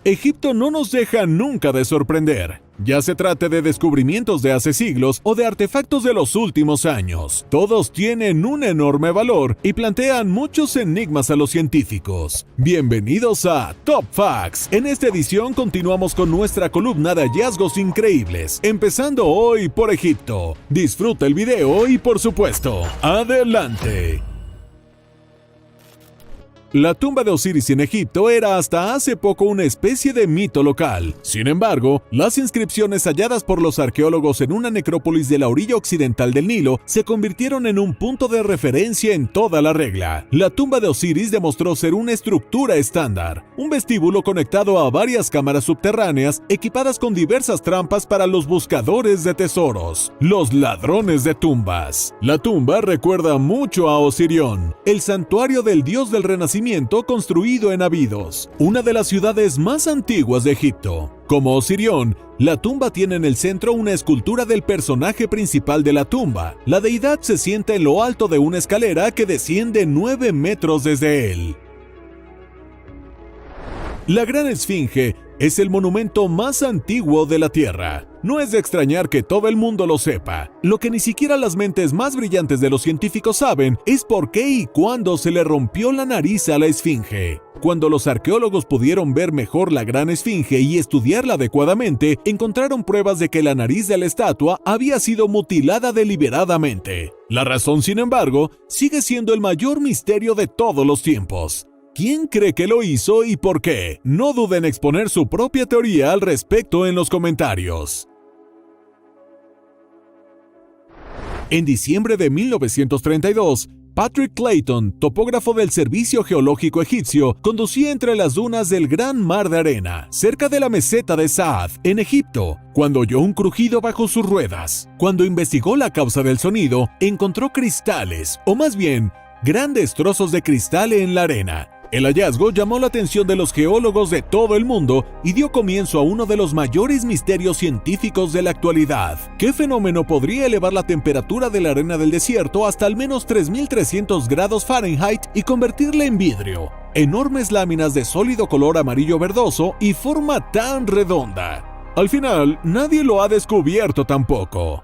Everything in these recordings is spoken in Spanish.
Egipto no nos deja nunca de sorprender. Ya se trate de descubrimientos de hace siglos o de artefactos de los últimos años. Todos tienen un enorme valor y plantean muchos enigmas a los científicos. Bienvenidos a Top Facts. En esta edición continuamos con nuestra columna de hallazgos increíbles, empezando hoy por Egipto. Disfruta el video y, por supuesto, ¡adelante! La tumba de Osiris en Egipto era hasta hace poco una especie de mito local. Sin embargo, las inscripciones halladas por los arqueólogos en una necrópolis de la orilla occidental del Nilo se convirtieron en un punto de referencia en toda la regla. La tumba de Osiris demostró ser una estructura estándar, un vestíbulo conectado a varias cámaras subterráneas equipadas con diversas trampas para los buscadores de tesoros, los ladrones de tumbas. La tumba recuerda mucho a Osirión, el santuario del dios del renacimiento construido en Abidos, una de las ciudades más antiguas de Egipto. Como Osirión, la tumba tiene en el centro una escultura del personaje principal de la tumba. La deidad se sienta en lo alto de una escalera que desciende 9 metros desde él. La Gran Esfinge es el monumento más antiguo de la Tierra. No es de extrañar que todo el mundo lo sepa. Lo que ni siquiera las mentes más brillantes de los científicos saben es por qué y cuándo se le rompió la nariz a la Esfinge. Cuando los arqueólogos pudieron ver mejor la Gran Esfinge y estudiarla adecuadamente, encontraron pruebas de que la nariz de la estatua había sido mutilada deliberadamente. La razón, sin embargo, sigue siendo el mayor misterio de todos los tiempos. ¿Quién cree que lo hizo y por qué? No duden en exponer su propia teoría al respecto en los comentarios. En diciembre de 1932, Patrick Clayton, topógrafo del Servicio Geológico Egipcio, conducía entre las dunas del Gran Mar de Arena, cerca de la meseta de Saad, en Egipto, cuando oyó un crujido bajo sus ruedas. Cuando investigó la causa del sonido, encontró cristales, o más bien, grandes trozos de cristal en la arena. El hallazgo llamó la atención de los geólogos de todo el mundo y dio comienzo a uno de los mayores misterios científicos de la actualidad. ¿Qué fenómeno podría elevar la temperatura de la arena del desierto hasta al menos 3.300 grados Fahrenheit y convertirla en vidrio? Enormes láminas de sólido color amarillo verdoso y forma tan redonda. Al final, nadie lo ha descubierto tampoco.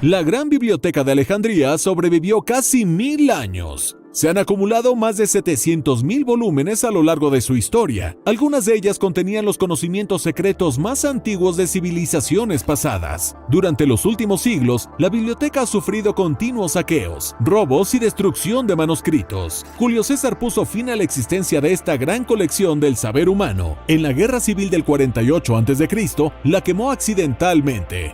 La Gran Biblioteca de Alejandría sobrevivió casi 1000 años. Se han acumulado más de 700.000 volúmenes a lo largo de su historia. Algunas de ellas contenían los conocimientos secretos más antiguos de civilizaciones pasadas. Durante los últimos siglos, la biblioteca ha sufrido continuos saqueos, robos y destrucción de manuscritos. Julio César puso fin a la existencia de esta gran colección del saber humano. En la Guerra Civil del 48 a.C., la quemó accidentalmente.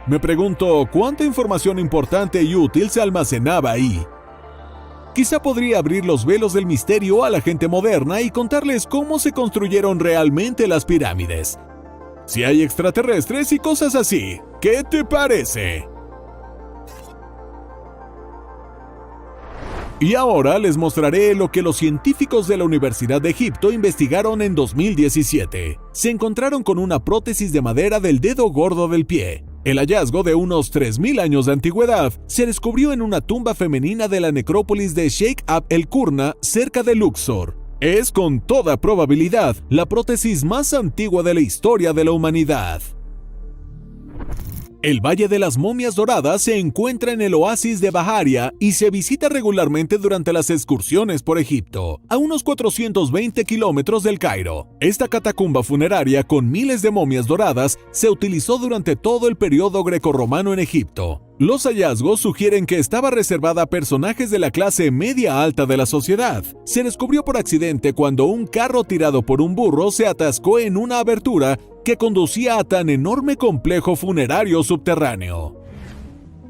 Me pregunto, ¿cuánta información importante y útil se almacenaba ahí? Quizá podría abrir los velos del misterio a la gente moderna y contarles cómo se construyeron realmente las pirámides. Si hay extraterrestres y cosas así, ¿qué te parece? Y ahora les mostraré lo que los científicos de la Universidad de Egipto investigaron en 2017. Se encontraron con una prótesis de madera del dedo gordo del pie. El hallazgo, de unos 3.000 años de antigüedad, se descubrió en una tumba femenina de la necrópolis de Sheikh Abd el-Qurna, cerca de Luxor. Es, con toda probabilidad, la prótesis más antigua de la historia de la humanidad. El Valle de las Momias Doradas se encuentra en el oasis de Baharia y se visita regularmente durante las excursiones por Egipto, a unos 420 kilómetros del Cairo. Esta catacumba funeraria con miles de momias doradas se utilizó durante todo el periodo grecorromano en Egipto. Los hallazgos sugieren que estaba reservada a personajes de la clase media-alta de la sociedad. Se descubrió por accidente cuando un carro tirado por un burro se atascó en una abertura que conducía a tan enorme complejo funerario subterráneo.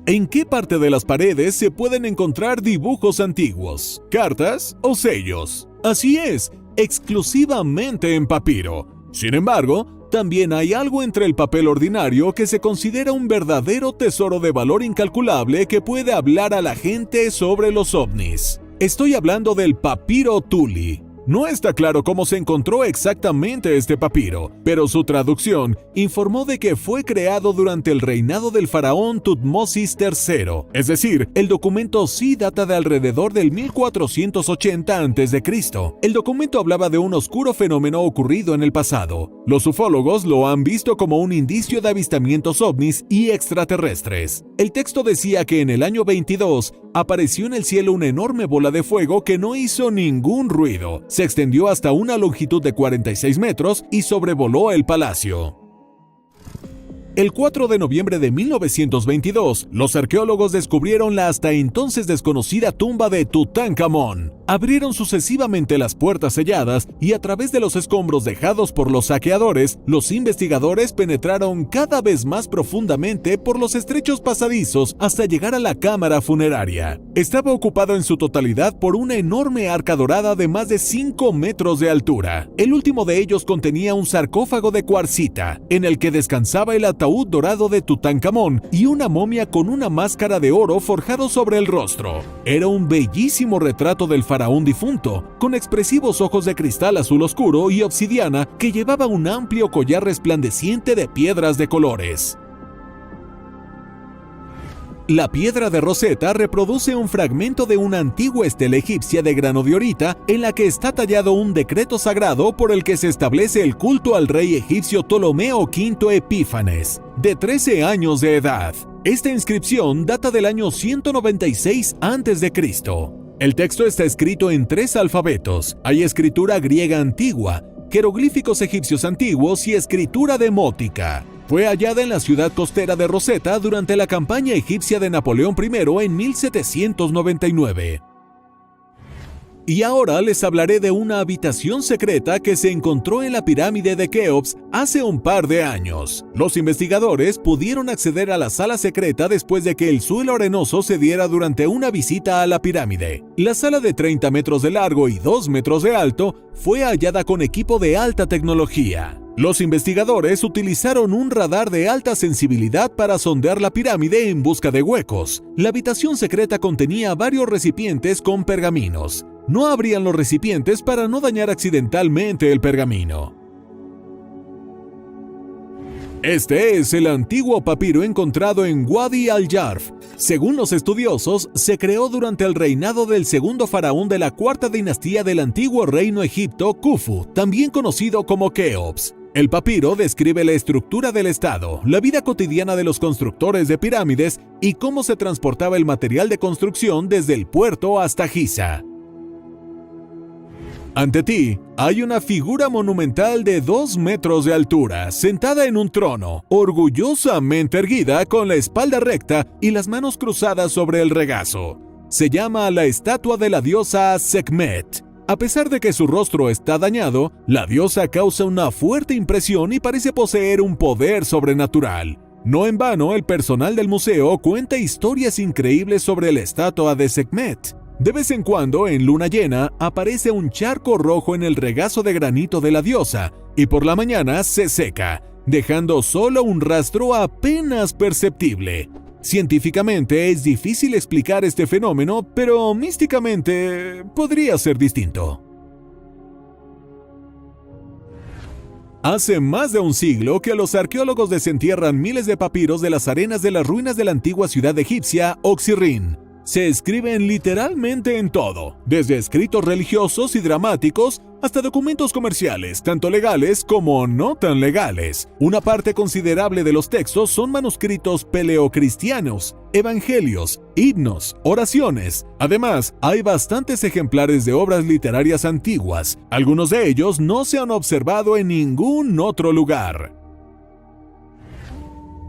¿En qué parte de las paredes se pueden encontrar dibujos antiguos, cartas o sellos? Así es, exclusivamente en papiro. Sin embargo, también hay algo entre el papel ordinario que se considera un verdadero tesoro de valor incalculable que puede hablar a la gente sobre los ovnis. Estoy hablando del papiro Tuli. No está claro cómo se encontró exactamente este papiro, pero su traducción informó de que fue creado durante el reinado del faraón Tutmosis III. Es decir, el documento sí data de alrededor del 1480 a.C. El documento hablaba de un oscuro fenómeno ocurrido en el pasado. Los ufólogos lo han visto como un indicio de avistamientos ovnis y extraterrestres. El texto decía que en el año 22 apareció en el cielo una enorme bola de fuego que no hizo ningún ruido. Se extendió hasta una longitud de 46 metros y sobrevoló el palacio. El 4 de noviembre de 1922, los arqueólogos descubrieron la hasta entonces desconocida tumba de Tutankamón. Abrieron sucesivamente las puertas selladas y a través de los escombros dejados por los saqueadores, los investigadores penetraron cada vez más profundamente por los estrechos pasadizos hasta llegar a la cámara funeraria. Estaba ocupado en su totalidad por una enorme arca dorada de más de 5 metros de altura. El último de ellos contenía un sarcófago de cuarcita, en el que descansaba el ataúd dorado de Tutankamón y una momia con una máscara de oro forjado sobre el rostro. Era un bellísimo retrato del faraón difunto, con expresivos ojos de cristal azul oscuro y obsidiana que llevaba un amplio collar resplandeciente de piedras de colores. La piedra de Rosetta reproduce un fragmento de una antigua estela egipcia de grano de orita en la que está tallado un decreto sagrado por el que se establece el culto al rey egipcio Ptolomeo V Epífanes, de 13 años de edad. Esta inscripción data del año 196 a.C. El texto está escrito en 3 alfabetos. Hay escritura griega antigua, jeroglíficos egipcios antiguos y escritura demótica. Fue hallada en la ciudad costera de Rosetta durante la campaña egipcia de Napoleón I en 1799. Y ahora les hablaré de una habitación secreta que se encontró en la pirámide de Keops hace un par de años. Los investigadores pudieron acceder a la sala secreta después de que el suelo arenoso se diera durante una visita a la pirámide. La sala de 30 metros de largo y 2 metros de alto fue hallada con equipo de alta tecnología. Los investigadores utilizaron un radar de alta sensibilidad para sondear la pirámide en busca de huecos. La habitación secreta contenía varios recipientes con pergaminos. No abrían los recipientes para no dañar accidentalmente el pergamino. Este es el antiguo papiro encontrado en Wadi al-Yarf. Según los estudiosos, se creó durante el reinado del segundo faraón de la cuarta dinastía del antiguo reino egipto, Khufu, también conocido como Keops. El papiro describe la estructura del estado, la vida cotidiana de los constructores de pirámides y cómo se transportaba el material de construcción desde el puerto hasta Giza. Ante ti, hay una figura monumental de 2 metros de altura, sentada en un trono, orgullosamente erguida con la espalda recta y las manos cruzadas sobre el regazo. Se llama la estatua de la diosa Sekhmet. A pesar de que su rostro está dañado, la diosa causa una fuerte impresión y parece poseer un poder sobrenatural. No en vano, el personal del museo cuenta historias increíbles sobre la estatua de Sekhmet. De vez en cuando, en luna llena, aparece un charco rojo en el regazo de granito de la diosa y por la mañana se seca, dejando solo un rastro apenas perceptible. Científicamente es difícil explicar este fenómeno, pero místicamente podría ser distinto. Hace más de un siglo que los arqueólogos desentierran miles de papiros de las arenas de las ruinas de la antigua ciudad egipcia Oxirrin. Se escriben literalmente en todo, desde escritos religiosos y dramáticos hasta documentos comerciales, tanto legales como no tan legales. Una parte considerable de los textos son manuscritos paleocristianos, evangelios, himnos, oraciones. Además, hay bastantes ejemplares de obras literarias antiguas. Algunos de ellos no se han observado en ningún otro lugar.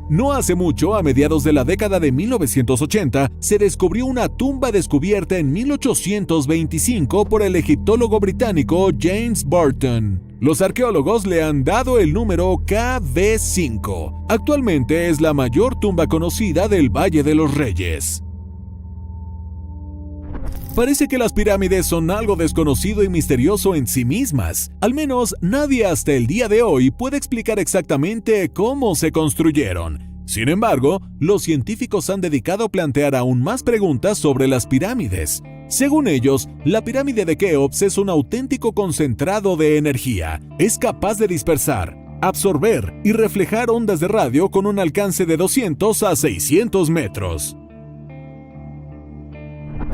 No hace mucho, a mediados de la década de 1980, se descubrió una tumba descubierta en 1825 por el egiptólogo británico James Burton. Los arqueólogos le han dado el número KB5. Actualmente es la mayor tumba conocida del Valle de los Reyes. Parece que las pirámides son algo desconocido y misterioso en sí mismas. Al menos nadie hasta el día de hoy puede explicar exactamente cómo se construyeron. Sin embargo, los científicos han dedicado a plantear aún más preguntas sobre las pirámides. Según ellos, la pirámide de Keops es un auténtico concentrado de energía. Es capaz de dispersar, absorber y reflejar ondas de radio con un alcance de 200 a 600 metros.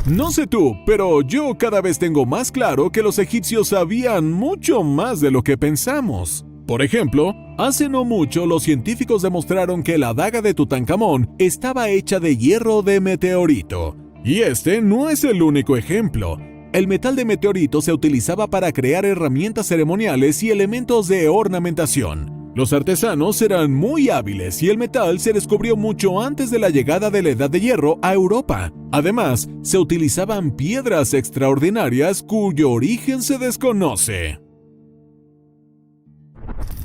No sé tú, pero yo cada vez tengo más claro que los egipcios sabían mucho más de lo que pensamos. Por ejemplo, hace no mucho los científicos demostraron que la daga de Tutankamón estaba hecha de hierro de meteorito. Y este no es el único ejemplo. El metal de meteorito se utilizaba para crear herramientas ceremoniales y elementos de ornamentación. Los artesanos eran muy hábiles y el metal se descubrió mucho antes de la llegada de la Edad de Hierro a Europa. Además, se utilizaban piedras extraordinarias cuyo origen se desconoce.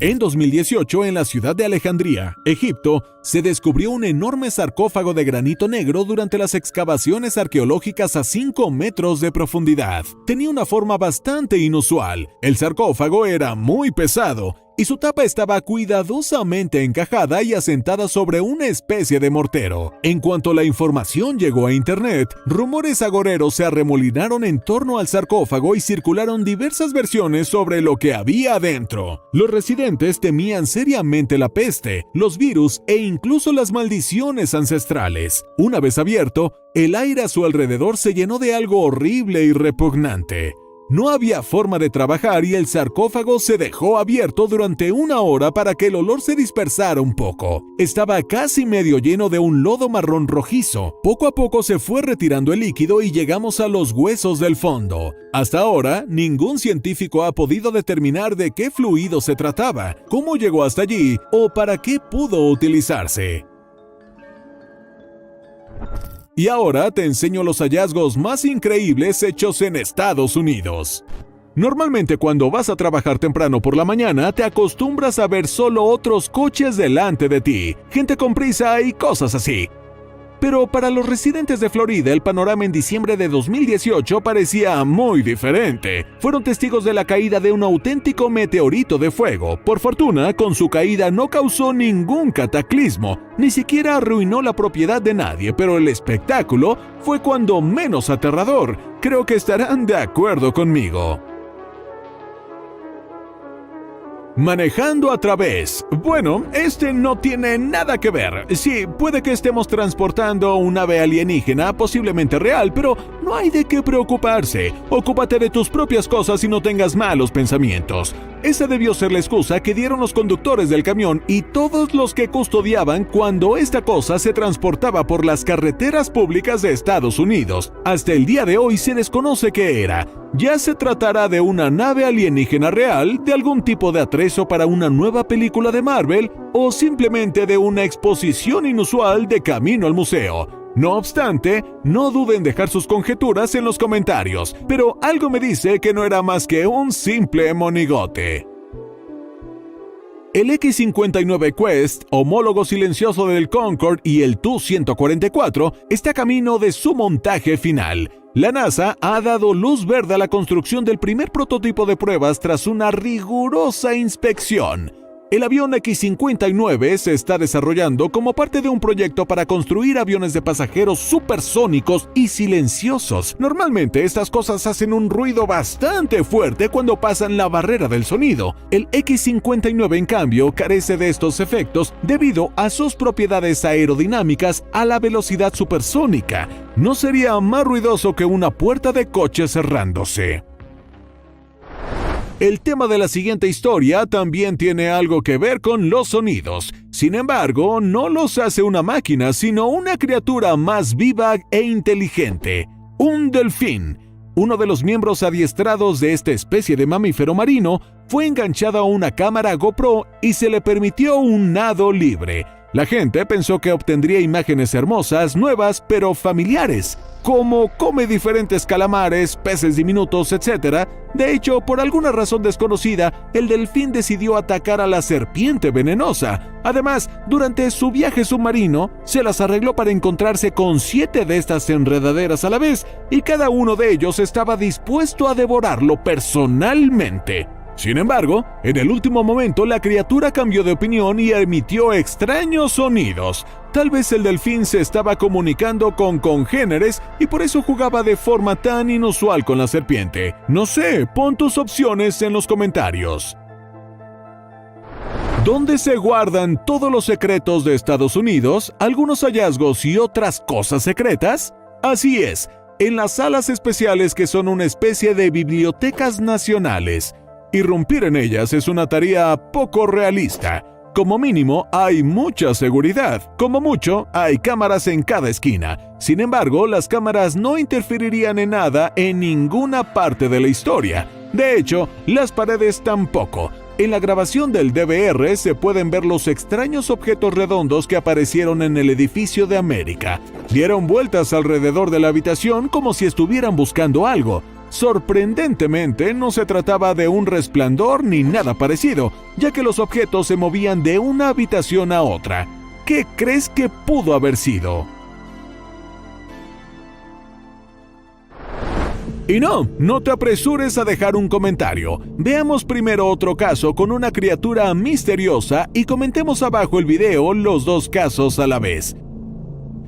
En 2018, en la ciudad de Alejandría, Egipto, se descubrió un enorme sarcófago de granito negro durante las excavaciones arqueológicas a 5 metros de profundidad. Tenía una forma bastante inusual. El sarcófago era muy pesado y su tapa estaba cuidadosamente encajada y asentada sobre una especie de mortero. En cuanto la información llegó a Internet, rumores agoreros se arremolinaron en torno al sarcófago y circularon diversas versiones sobre lo que había adentro. Los residentes temían seriamente la peste, los virus e incluso las maldiciones ancestrales. Una vez abierto, el aire a su alrededor se llenó de algo horrible y repugnante. No había forma de trabajar y el sarcófago se dejó abierto durante 1 hora para que el olor se dispersara un poco. Estaba casi medio lleno de un lodo marrón rojizo. Poco a poco se fue retirando el líquido y llegamos a los huesos del fondo. Hasta ahora, ningún científico ha podido determinar de qué fluido se trataba, cómo llegó hasta allí o para qué pudo utilizarse. Y ahora te enseño los hallazgos más increíbles hechos en Estados Unidos. Normalmente cuando vas a trabajar temprano por la mañana te acostumbras a ver solo otros coches delante de ti, gente con prisa y cosas así. Pero para los residentes de Florida el panorama en diciembre de 2018 parecía muy diferente. Fueron testigos de la caída de un auténtico meteorito de fuego. Por fortuna, con su caída no causó ningún cataclismo, ni siquiera arruinó la propiedad de nadie, pero el espectáculo fue cuando menos aterrador. Creo que estarán de acuerdo conmigo. Manejando a través. Bueno, este no tiene nada que ver. Sí, puede que estemos transportando un ave alienígena, posiblemente real, pero no hay de qué preocuparse. Ocúpate de tus propias cosas y no tengas malos pensamientos. Esa debió ser la excusa que dieron los conductores del camión y todos los que custodiaban cuando esta cosa se transportaba por las carreteras públicas de Estados Unidos. Hasta el día de hoy se desconoce qué era. Ya se tratará de una nave alienígena real, de algún tipo de atrezo para una nueva película de Marvel o simplemente de una exposición inusual de camino al museo. No obstante, no duden en dejar sus conjeturas en los comentarios, pero algo me dice que no era más que un simple monigote. El X-59 Quest, homólogo silencioso del Concorde y el Tu-144, está camino de su montaje final. La NASA ha dado luz verde a la construcción del primer prototipo de pruebas tras una rigurosa inspección. El avión X-59 se está desarrollando como parte de un proyecto para construir aviones de pasajeros supersónicos y silenciosos. Normalmente estas cosas hacen un ruido bastante fuerte cuando pasan la barrera del sonido. El X-59 en cambio carece de estos efectos debido a sus propiedades aerodinámicas a la velocidad supersónica. No sería más ruidoso que una puerta de coche cerrándose. El tema de la siguiente historia también tiene algo que ver con los sonidos. Sin embargo, no los hace una máquina, sino una criatura más viva e inteligente. Un delfín. Uno de los miembros adiestrados de esta especie de mamífero marino fue enganchado a una cámara GoPro y se le permitió un nado libre. La gente pensó que obtendría imágenes hermosas, nuevas, pero familiares, como come diferentes calamares, peces diminutos, etc. De hecho, por alguna razón desconocida, el delfín decidió atacar a la serpiente venenosa. Además, durante su viaje submarino, se las arregló para encontrarse con 7 de estas enredaderas a la vez, y cada uno de ellos estaba dispuesto a devorarlo personalmente. Sin embargo, en el último momento la criatura cambió de opinión y emitió extraños sonidos. Tal vez el delfín se estaba comunicando con congéneres y por eso jugaba de forma tan inusual con la serpiente. No sé, pon tus opciones en los comentarios. ¿Dónde se guardan todos los secretos de Estados Unidos, algunos hallazgos y otras cosas secretas? Así es, en las salas especiales que son una especie de bibliotecas nacionales. Irrumpir en ellas es una tarea poco realista. Como mínimo, hay mucha seguridad. Como mucho, hay cámaras en cada esquina. Sin embargo, las cámaras no interferirían en nada en ninguna parte de la historia. De hecho, las paredes tampoco. En la grabación del DVR se pueden ver los extraños objetos redondos que aparecieron en el edificio de América. Dieron vueltas alrededor de la habitación como si estuvieran buscando algo. Sorprendentemente, no se trataba de un resplandor ni nada parecido, ya que los objetos se movían de una habitación a otra. ¿Qué crees que pudo haber sido? Y no te apresures a dejar un comentario. Veamos primero otro caso con una criatura misteriosa y comentemos abajo el video los dos casos a la vez.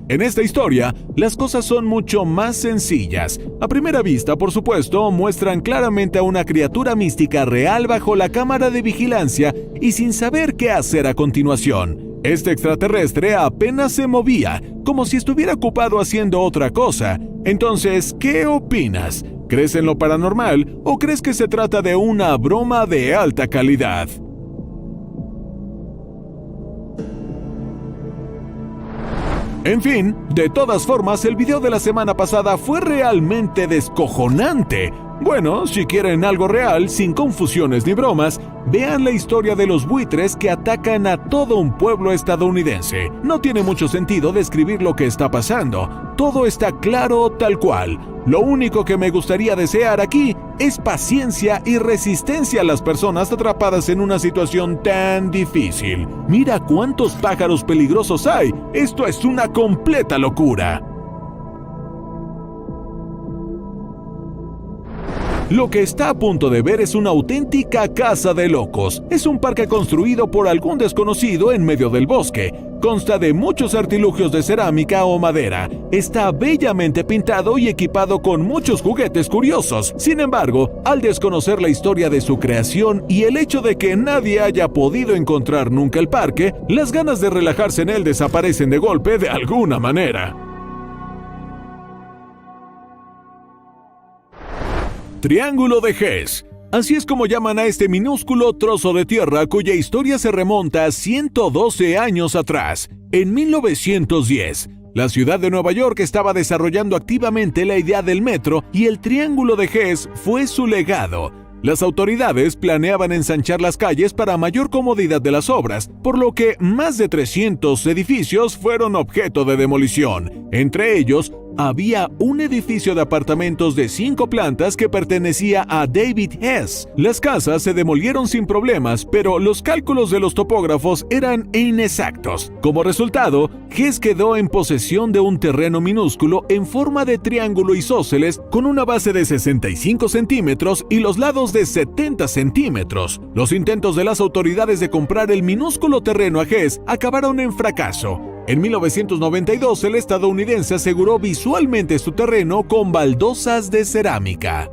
En esta historia, las cosas son mucho más sencillas. A primera vista, por supuesto, muestran claramente a una criatura mística real bajo la cámara de vigilancia y sin saber qué hacer a continuación. Este extraterrestre apenas se movía, como si estuviera ocupado haciendo otra cosa. Entonces, ¿qué opinas? ¿Crees en lo paranormal o crees que se trata de una broma de alta calidad? En fin, de todas formas, el video de la semana pasada fue realmente descojonante. Bueno, si quieren algo real, sin confusiones ni bromas, vean la historia de los buitres que atacan a todo un pueblo estadounidense. No tiene mucho sentido describir lo que está pasando. Todo está claro tal cual. Lo único que me gustaría desear aquí es paciencia y resistencia a las personas atrapadas en una situación tan difícil. Mira cuántos pájaros peligrosos hay. Esto es una completa locura. Lo que está a punto de ver es una auténtica casa de locos. Es un parque construido por algún desconocido en medio del bosque. Consta de muchos artilugios de cerámica o madera. Está bellamente pintado y equipado con muchos juguetes curiosos. Sin embargo, al desconocer la historia de su creación y el hecho de que nadie haya podido encontrar nunca el parque, las ganas de relajarse en él desaparecen de golpe de alguna manera. Triángulo de Hess. Así es como llaman a este minúsculo trozo de tierra cuya historia se remonta a 112 años atrás. En 1910, la ciudad de Nueva York estaba desarrollando activamente la idea del metro y el Triángulo de Hess fue su legado. Las autoridades planeaban ensanchar las calles para mayor comodidad de las obras, por lo que más de 300 edificios fueron objeto de demolición. Entre ellos, había un edificio de apartamentos de 5 plantas que pertenecía a David Hess. Las casas se demolieron sin problemas, pero los cálculos de los topógrafos eran inexactos. Como resultado, Hess quedó en posesión de un terreno minúsculo en forma de triángulo isósceles con una base de 65 centímetros y los lados de 70 centímetros. Los intentos de las autoridades de comprar el minúsculo terreno a Hess acabaron en fracaso. En 1992, el estadounidense aseguró visualmente su terreno con baldosas de cerámica.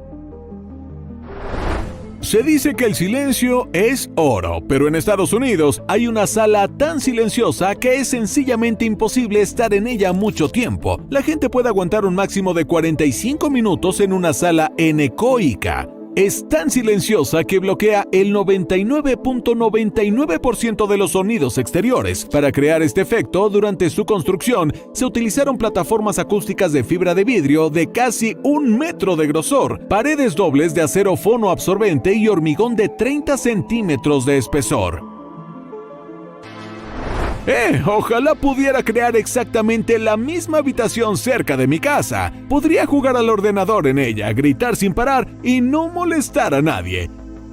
Se dice que el silencio es oro, pero en Estados Unidos hay una sala tan silenciosa que es sencillamente imposible estar en ella mucho tiempo. La gente puede aguantar un máximo de 45 minutos en una sala anecoica. Es tan silenciosa que bloquea el 99.99% de los sonidos exteriores. Para crear este efecto, durante su construcción, se utilizaron plataformas acústicas de fibra de vidrio de casi 1 metro de grosor, paredes dobles de acero fonoabsorbente y hormigón de 30 centímetros de espesor. Ojalá pudiera crear exactamente la misma habitación cerca de mi casa. Podría jugar al ordenador en ella, gritar sin parar y no molestar a nadie.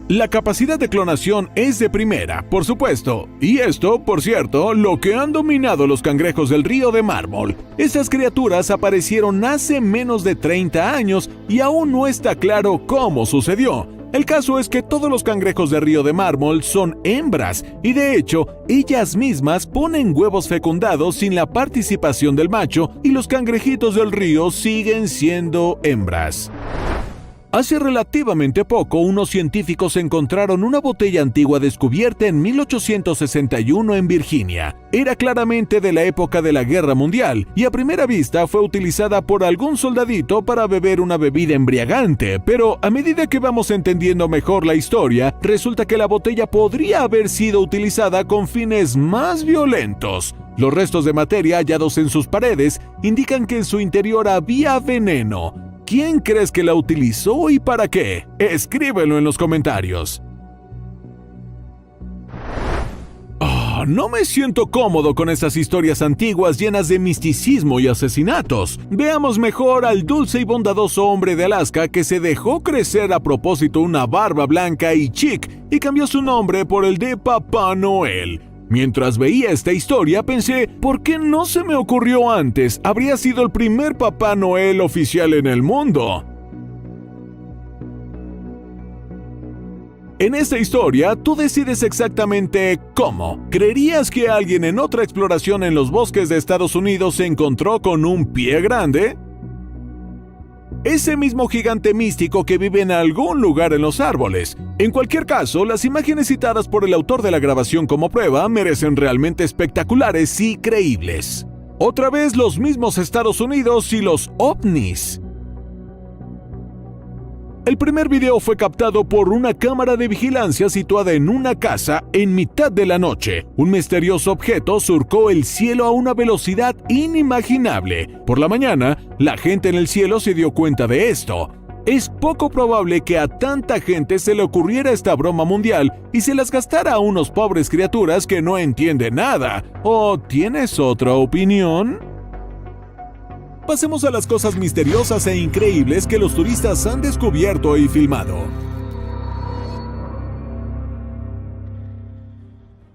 La capacidad de clonación es de primera, por supuesto. Y esto, por cierto, lo que han dominado los cangrejos del río de mármol. Esas criaturas aparecieron hace menos de 30 años y aún no está claro cómo sucedió. El caso es que todos los cangrejos de río de mármol son hembras y de hecho ellas mismas ponen huevos fecundados sin la participación del macho y los cangrejitos del río siguen siendo hembras. Hace relativamente poco, unos científicos encontraron una botella antigua descubierta en 1861 en Virginia. Era claramente de la época de la Guerra Mundial y a primera vista fue utilizada por algún soldadito para beber una bebida embriagante, pero a medida que vamos entendiendo mejor la historia, resulta que la botella podría haber sido utilizada con fines más violentos. Los restos de materia hallados en sus paredes indican que en su interior había veneno. ¿Quién crees que la utilizó y para qué? Escríbelo en los comentarios. No me siento cómodo con estas historias antiguas llenas de misticismo y asesinatos. Veamos mejor al dulce y bondadoso hombre de Alaska que se dejó crecer a propósito una barba blanca y chic y cambió su nombre por el de Papá Noel. Mientras veía esta historia pensé, ¿por qué no se me ocurrió antes? Habría sido el primer Papá Noel oficial en el mundo. En esta historia, tú decides exactamente cómo. ¿Creerías que alguien en otra exploración en los bosques de Estados Unidos se encontró con un pie grande? Ese mismo gigante místico que vive en algún lugar en los árboles. En cualquier caso, las imágenes citadas por el autor de la grabación como prueba merecen realmente espectaculares y creíbles. Otra vez los mismos Estados Unidos y los ovnis. El primer video fue captado por una cámara de vigilancia situada en una casa en mitad de la noche. Un misterioso objeto surcó el cielo a una velocidad inimaginable. Por la mañana, la gente en el cielo se dio cuenta de esto. Es poco probable que a tanta gente se le ocurriera esta broma mundial y se las gastara a unos pobres criaturas que no entienden nada. ¿O tienes otra opinión? Pasemos a las cosas misteriosas e increíbles que los turistas han descubierto y filmado.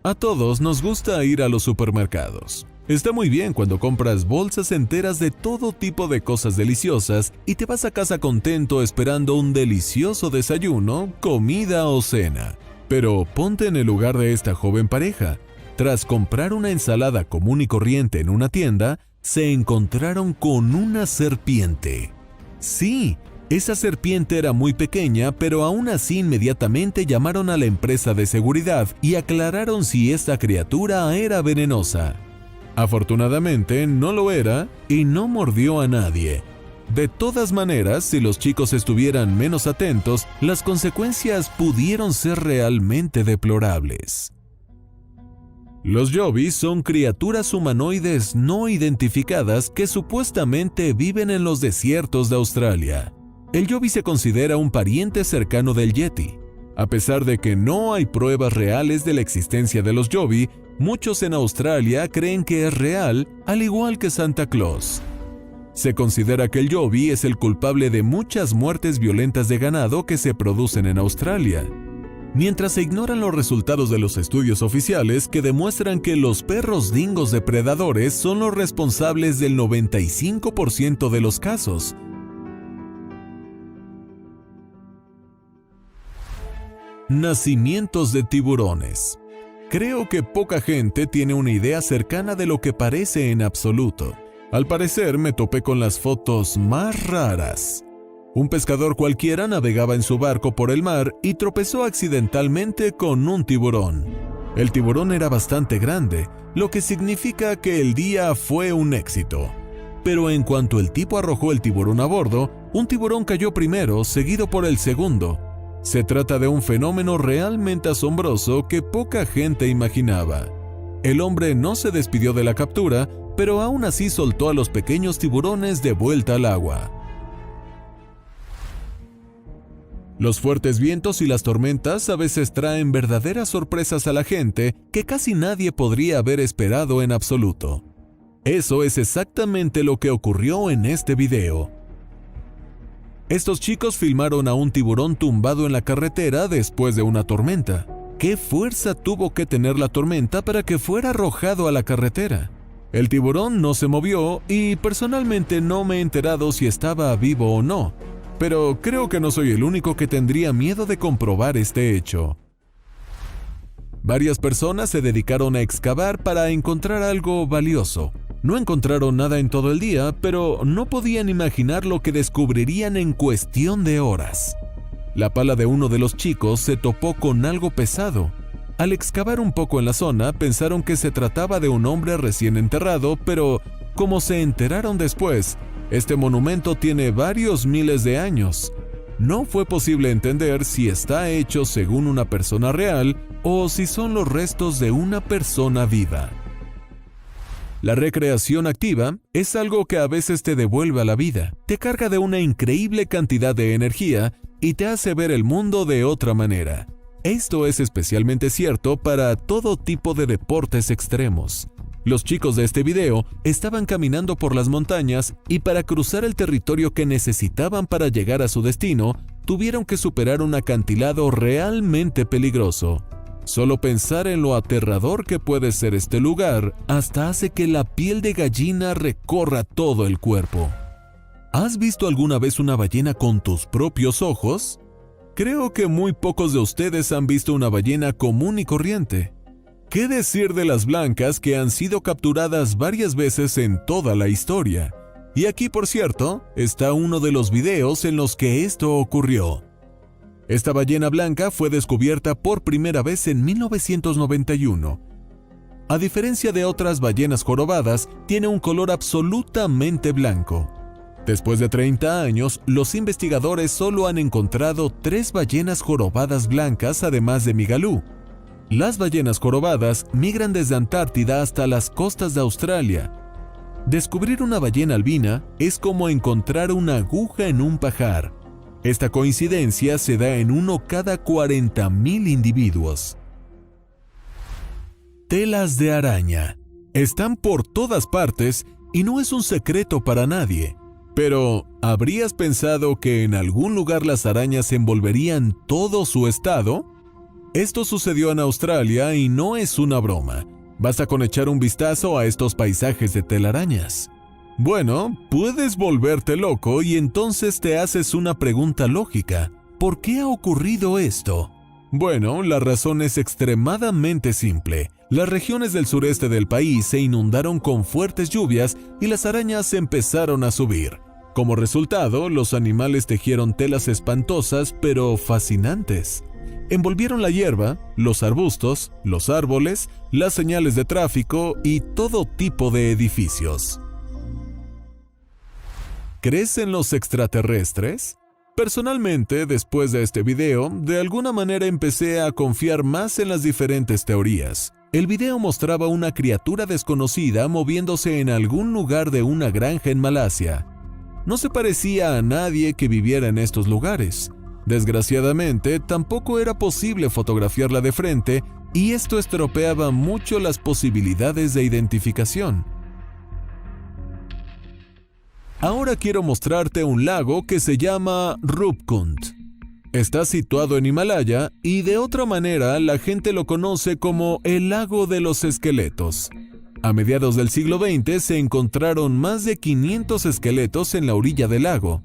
A todos nos gusta ir a los supermercados. Está muy bien cuando compras bolsas enteras de todo tipo de cosas deliciosas y te vas a casa contento esperando un delicioso desayuno, comida o cena. Pero ponte en el lugar de esta joven pareja. Tras comprar una ensalada común y corriente en una tienda, se encontraron con una serpiente. Sí, esa serpiente era muy pequeña, pero aún así inmediatamente llamaron a la empresa de seguridad y aclararon si esta criatura era venenosa. Afortunadamente no lo era y no mordió a nadie. De todas maneras, si los chicos estuvieran menos atentos, las consecuencias pudieron ser realmente deplorables. Los yobis son criaturas humanoides no identificadas que supuestamente viven en los desiertos de Australia. El yobi se considera un pariente cercano del yeti. A pesar de que no hay pruebas reales de la existencia de los yobi, muchos en Australia creen que es real, al igual que Santa Claus. Se considera que el yobi es el culpable de muchas muertes violentas de ganado que se producen en Australia. Mientras se ignoran los resultados de los estudios oficiales que demuestran que los perros dingos depredadores son los responsables del 95% de los casos. Nacimientos de tiburones. Creo que poca gente tiene una idea cercana de lo que parece en absoluto. Al parecer me topé con las fotos más raras. Un pescador cualquiera navegaba en su barco por el mar y tropezó accidentalmente con un tiburón. El tiburón era bastante grande, lo que significa que el día fue un éxito. Pero en cuanto el tipo arrojó el tiburón a bordo, un tiburón cayó primero, seguido por el segundo. Se trata de un fenómeno realmente asombroso que poca gente imaginaba. El hombre no se despidió de la captura, pero aún así soltó a los pequeños tiburones de vuelta al agua. Los fuertes vientos y las tormentas a veces traen verdaderas sorpresas a la gente que casi nadie podría haber esperado en absoluto. Eso es exactamente lo que ocurrió en este video. Estos chicos filmaron a un tiburón tumbado en la carretera después de una tormenta. ¿Qué fuerza tuvo que tener la tormenta para que fuera arrojado a la carretera? El tiburón no se movió y personalmente no me he enterado si estaba vivo o no. pero creo que no soy el único que tendría miedo de comprobar este hecho. Varias personas se dedicaron a excavar para encontrar algo valioso. No encontraron nada en todo el día, pero no podían imaginar lo que descubrirían en cuestión de horas. La pala de uno de los chicos se topó con algo pesado. Al excavar un poco en la zona, pensaron que se trataba de un hombre recién enterrado, pero como se enteraron después, este monumento tiene varios miles de años. No fue posible entender si está hecho según una persona real o si son los restos de una persona viva. La recreación activa es algo que a veces te devuelve a la vida, te carga de una increíble cantidad de energía y te hace ver el mundo de otra manera. Esto es especialmente cierto para todo tipo de deportes extremos. Los chicos de este video estaban caminando por las montañas y para cruzar el territorio que necesitaban para llegar a su destino, tuvieron que superar un acantilado realmente peligroso. Solo pensar en lo aterrador que puede ser este lugar hasta hace que la piel de gallina recorra todo el cuerpo. ¿Has visto alguna vez una ballena con tus propios ojos? Creo que muy pocos de ustedes han visto una ballena común y corriente. ¿Qué decir de las blancas que han sido capturadas varias veces en toda la historia? Y aquí, por cierto, está uno de los videos en los que esto ocurrió. Esta ballena blanca fue descubierta por primera vez en 1991. A diferencia de otras ballenas jorobadas, tiene un color absolutamente blanco. Después de 30 años, los investigadores solo han encontrado 3 ballenas jorobadas blancas además de Migalú. Las ballenas jorobadas migran desde Antártida hasta las costas de Australia. Descubrir una ballena albina es como encontrar una aguja en un pajar. Esta coincidencia se da en uno cada 40,000 individuos. Telas de araña. Están por todas partes y no es un secreto para nadie. Pero, ¿habrías pensado que en algún lugar las arañas envolverían todo su estado? Esto sucedió en Australia y no es una broma. Basta con echar un vistazo a estos paisajes de telarañas. Bueno, puedes volverte loco y entonces te haces una pregunta lógica. ¿Por qué ha ocurrido esto? Bueno, la razón es extremadamente simple. Las regiones del sureste del país se inundaron con fuertes lluvias y las arañas empezaron a subir. Como resultado, los animales tejieron telas espantosas pero fascinantes. Envolvieron la hierba, los arbustos, los árboles, las señales de tráfico y todo tipo de edificios. ¿Crees en los extraterrestres? Personalmente, después de este video, de alguna manera empecé a confiar más en las diferentes teorías. El video mostraba una criatura desconocida moviéndose en algún lugar de una granja en Malasia. No se parecía a nadie que viviera en estos lugares. Desgraciadamente, tampoco era posible fotografiarla de frente y esto estropeaba mucho las posibilidades de identificación. Ahora quiero mostrarte un lago que se llama Rupkund. Está situado en Himalaya y de otra manera la gente lo conoce como el lago de los esqueletos. A mediados del siglo XX se encontraron más de 500 esqueletos en la orilla del lago.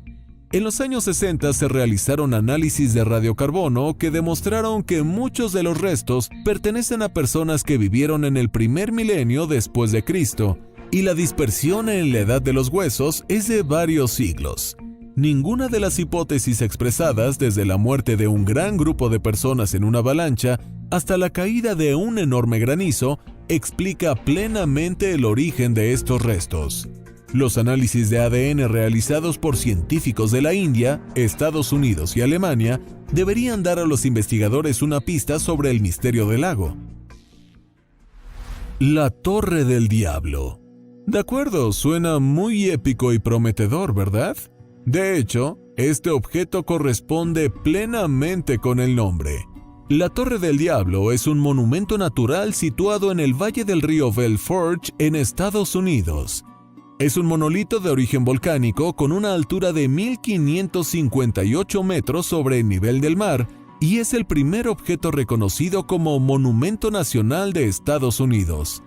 En los años 60 se realizaron análisis de radiocarbono que demostraron que muchos de los restos pertenecen a personas que vivieron en el primer milenio después de Cristo, y la dispersión en la edad de los huesos es de varios siglos. Ninguna de las hipótesis expresadas desde la muerte de un gran grupo de personas en una avalancha hasta la caída de un enorme granizo explica plenamente el origen de estos restos. Los análisis de ADN realizados por científicos de la India, Estados Unidos y Alemania deberían dar a los investigadores una pista sobre el misterio del lago. La Torre del Diablo. De acuerdo, suena muy épico y prometedor, ¿verdad? De hecho, este objeto corresponde plenamente con el nombre. La Torre del Diablo es un monumento natural situado en el valle del río Belfort en Estados Unidos. Es un monolito de origen volcánico con una altura de 1,558 metros sobre el nivel del mar y es el primer objeto reconocido como Monumento Nacional de Estados Unidos.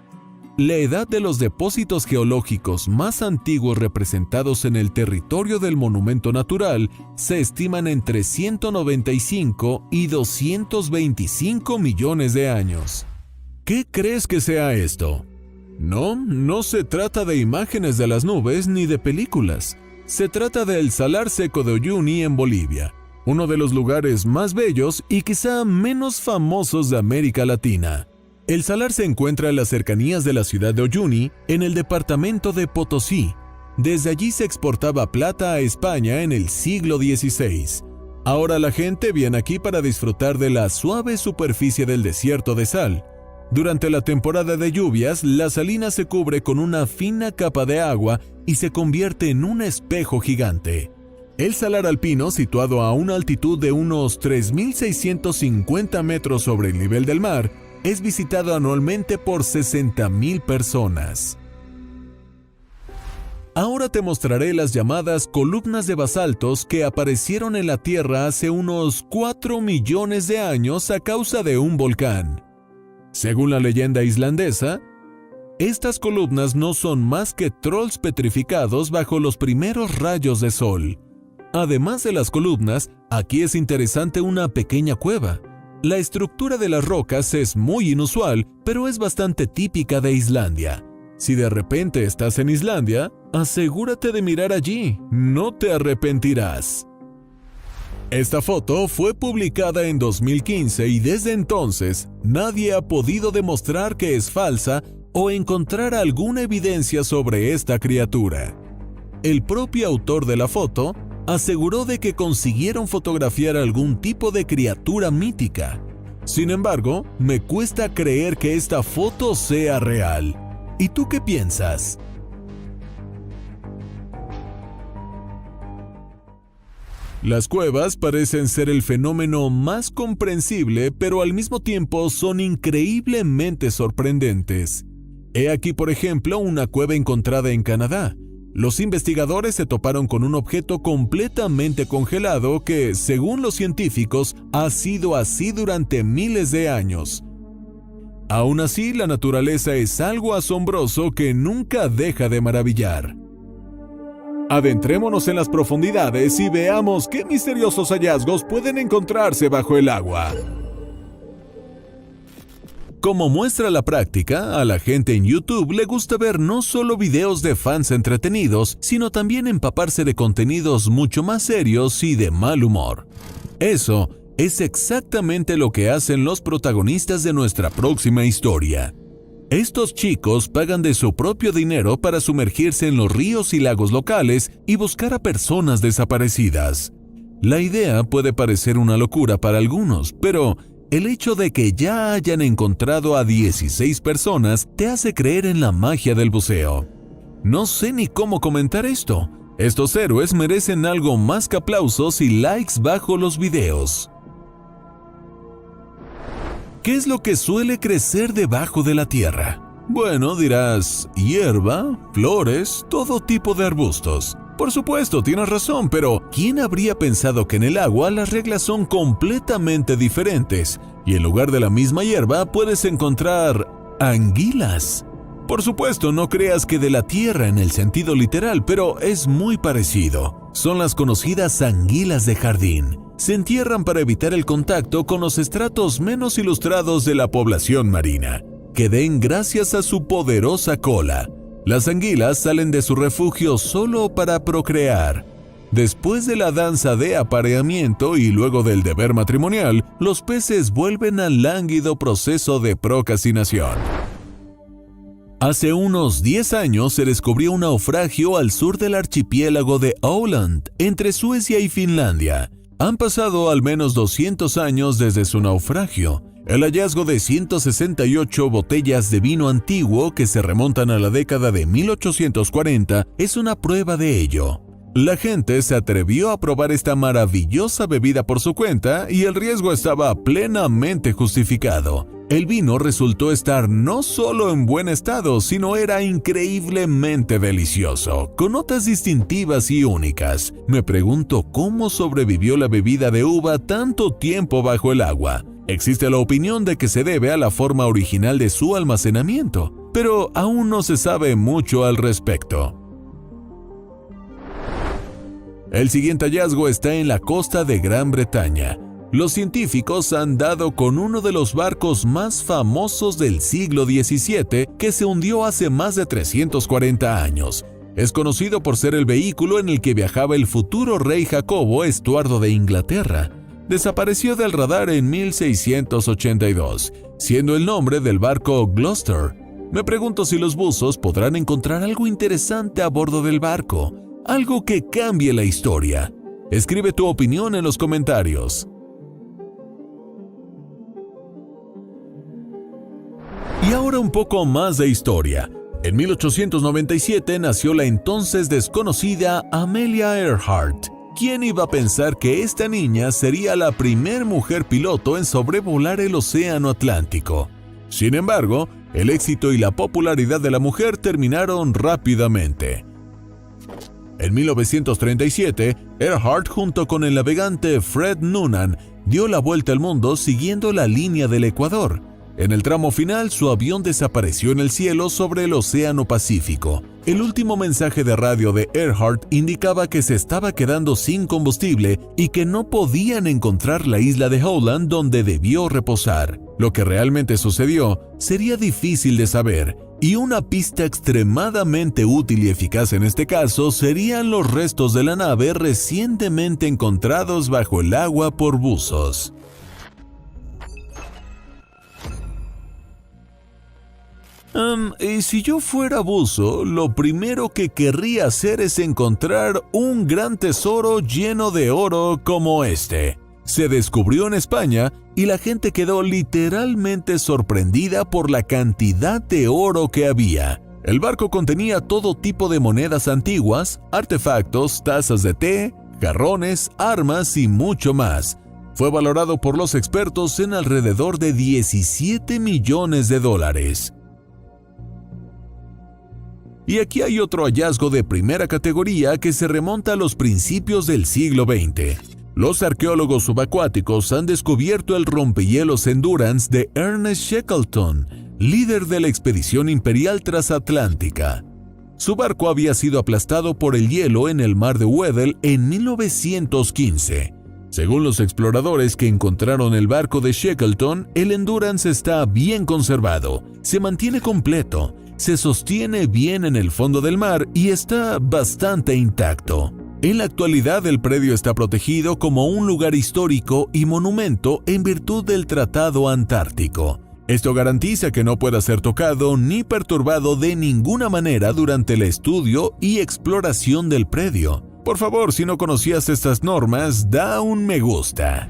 La edad de los depósitos geológicos más antiguos representados en el territorio del monumento natural se estiman entre 195 y 225 millones de años. ¿Qué crees que sea esto? No se trata de imágenes de las nubes ni de películas. Se trata del Salar Seco de Uyuni en Bolivia, uno de los lugares más bellos y quizá menos famosos de América Latina. El salar se encuentra en las cercanías de la ciudad de Uyuni, en el departamento de Potosí. Desde allí se exportaba plata a España en el siglo XVI. Ahora la gente viene aquí para disfrutar de la suave superficie del desierto de sal. Durante la temporada de lluvias, la salina se cubre con una fina capa de agua y se convierte en un espejo gigante. El salar alpino, situado a una altitud de unos 3.650 metros sobre el nivel del mar, es visitado anualmente por 60,000 personas. Ahora te mostraré las llamadas columnas de basaltos que aparecieron en la Tierra hace unos 4 millones de años a causa de un volcán. Según la leyenda islandesa, estas columnas no son más que trolls petrificados bajo los primeros rayos de sol. Además de las columnas, aquí es interesante una pequeña cueva. La estructura de las rocas es muy inusual, pero es bastante típica de Islandia. Si de repente estás en Islandia, asegúrate de mirar allí, no te arrepentirás. Esta foto fue publicada en 2015 y desde entonces nadie ha podido demostrar que es falsa o encontrar alguna evidencia sobre esta criatura. El propio autor de la foto aseguró de que consiguieron fotografiar algún tipo de criatura mítica. Sin embargo, me cuesta creer que esta foto sea real. ¿Y tú qué piensas? Las cuevas parecen ser el fenómeno más comprensible, pero al mismo tiempo son increíblemente sorprendentes. He aquí, por ejemplo, una cueva encontrada en Canadá. Los investigadores se toparon con un objeto completamente congelado que, según los científicos, ha sido así durante miles de años. Aún así, la naturaleza es algo asombroso que nunca deja de maravillar. Adentrémonos en las profundidades y veamos qué misteriosos hallazgos pueden encontrarse bajo el agua. Como muestra la práctica, a la gente en YouTube le gusta ver no solo videos de fans entretenidos, sino también empaparse de contenidos mucho más serios y de mal humor. Eso es exactamente lo que hacen los protagonistas de nuestra próxima historia. Estos chicos pagan de su propio dinero para sumergirse en los ríos y lagos locales y buscar a personas desaparecidas. La idea puede parecer una locura para algunos, pero el hecho de que ya hayan encontrado a 16 personas te hace creer en la magia del buceo. No sé ni cómo comentar esto. Estos héroes merecen algo más que aplausos y likes bajo los videos. ¿Qué es lo que suele crecer debajo de la tierra? Bueno, dirás, hierba, flores, todo tipo de arbustos. Por supuesto, tienes razón, pero ¿quién habría pensado que en el agua las reglas son completamente diferentes y en lugar de la misma hierba puedes encontrar anguilas? Por supuesto, no creas que de la tierra en el sentido literal, pero es muy parecido. Son las conocidas anguilas de jardín. Se entierran para evitar el contacto con los estratos menos ilustrados de la población marina, que den gracias a su poderosa cola. Las anguilas salen de su refugio solo para procrear. Después de la danza de apareamiento y luego del deber matrimonial, los peces vuelven al lánguido proceso de procrastinación. Hace unos 10 años se descubrió un naufragio al sur del archipiélago de Åland, entre Suecia y Finlandia. Han pasado al menos 200 años desde su naufragio. El hallazgo de 168 botellas de vino antiguo que se remontan a la década de 1840 es una prueba de ello. La gente se atrevió a probar esta maravillosa bebida por su cuenta y el riesgo estaba plenamente justificado. El vino resultó estar no solo en buen estado, sino era increíblemente delicioso, con notas distintivas y únicas. Me pregunto cómo sobrevivió la bebida de uva tanto tiempo bajo el agua. Existe la opinión de que se debe a la forma original de su almacenamiento. pero aún no se sabe mucho al respecto. El siguiente hallazgo está en la costa de Gran Bretaña. Los científicos han dado con uno de los barcos más famosos del siglo XVII que se hundió hace más de 340 años. Es conocido por ser el vehículo en el que viajaba el futuro rey Jacobo, Estuardo de Inglaterra. Desapareció del radar en 1682, siendo el nombre del barco Gloucester. Me pregunto si los buzos podrán encontrar algo interesante a bordo del barco, algo que cambie la historia. Escribe tu opinión en los comentarios. Y ahora un poco más de historia. En 1897 nació la entonces desconocida Amelia Earhart. ¿Quién iba a pensar que esta niña sería la primer mujer piloto en sobrevolar el océano Atlántico? Sin embargo, el éxito y la popularidad de la mujer terminaron rápidamente. En 1937, Earhart junto con el navegante Fred Noonan dio la vuelta al mundo siguiendo la línea del Ecuador. En el tramo final, su avión desapareció en el cielo sobre el Océano Pacífico. El último mensaje de radio de Earhart indicaba que se estaba quedando sin combustible y que no podían encontrar la isla de Howland donde debió reposar. Lo que realmente sucedió sería difícil de saber, y una pista extremadamente útil y eficaz en este caso serían los restos de la nave recientemente encontrados bajo el agua por buzos. Y si yo fuera buzo, lo primero que querría hacer es encontrar un gran tesoro lleno de oro como este. Se descubrió en España y la gente quedó literalmente sorprendida por la cantidad de oro que había. El barco contenía todo tipo de monedas antiguas, artefactos, tazas de té, jarrones, armas y mucho más. Fue valorado por los expertos en alrededor de $17 millones. Y aquí hay otro hallazgo de primera categoría que se remonta a los principios del siglo XX. Los arqueólogos subacuáticos han descubierto el rompehielos Endurance de Ernest Shackleton, líder de la expedición imperial transatlántica. Su barco había sido aplastado por el hielo en el mar de Weddell en 1915. Según los exploradores que encontraron el barco de Shackleton, el Endurance está bien conservado, se mantiene completo, se sostiene bien en el fondo del mar y está bastante intacto. En la actualidad, el predio está protegido como un lugar histórico y monumento en virtud del Tratado Antártico. Esto garantiza que no pueda ser tocado ni perturbado de ninguna manera durante el estudio y exploración del predio. Por favor, si no conocías estas normas, da un me gusta.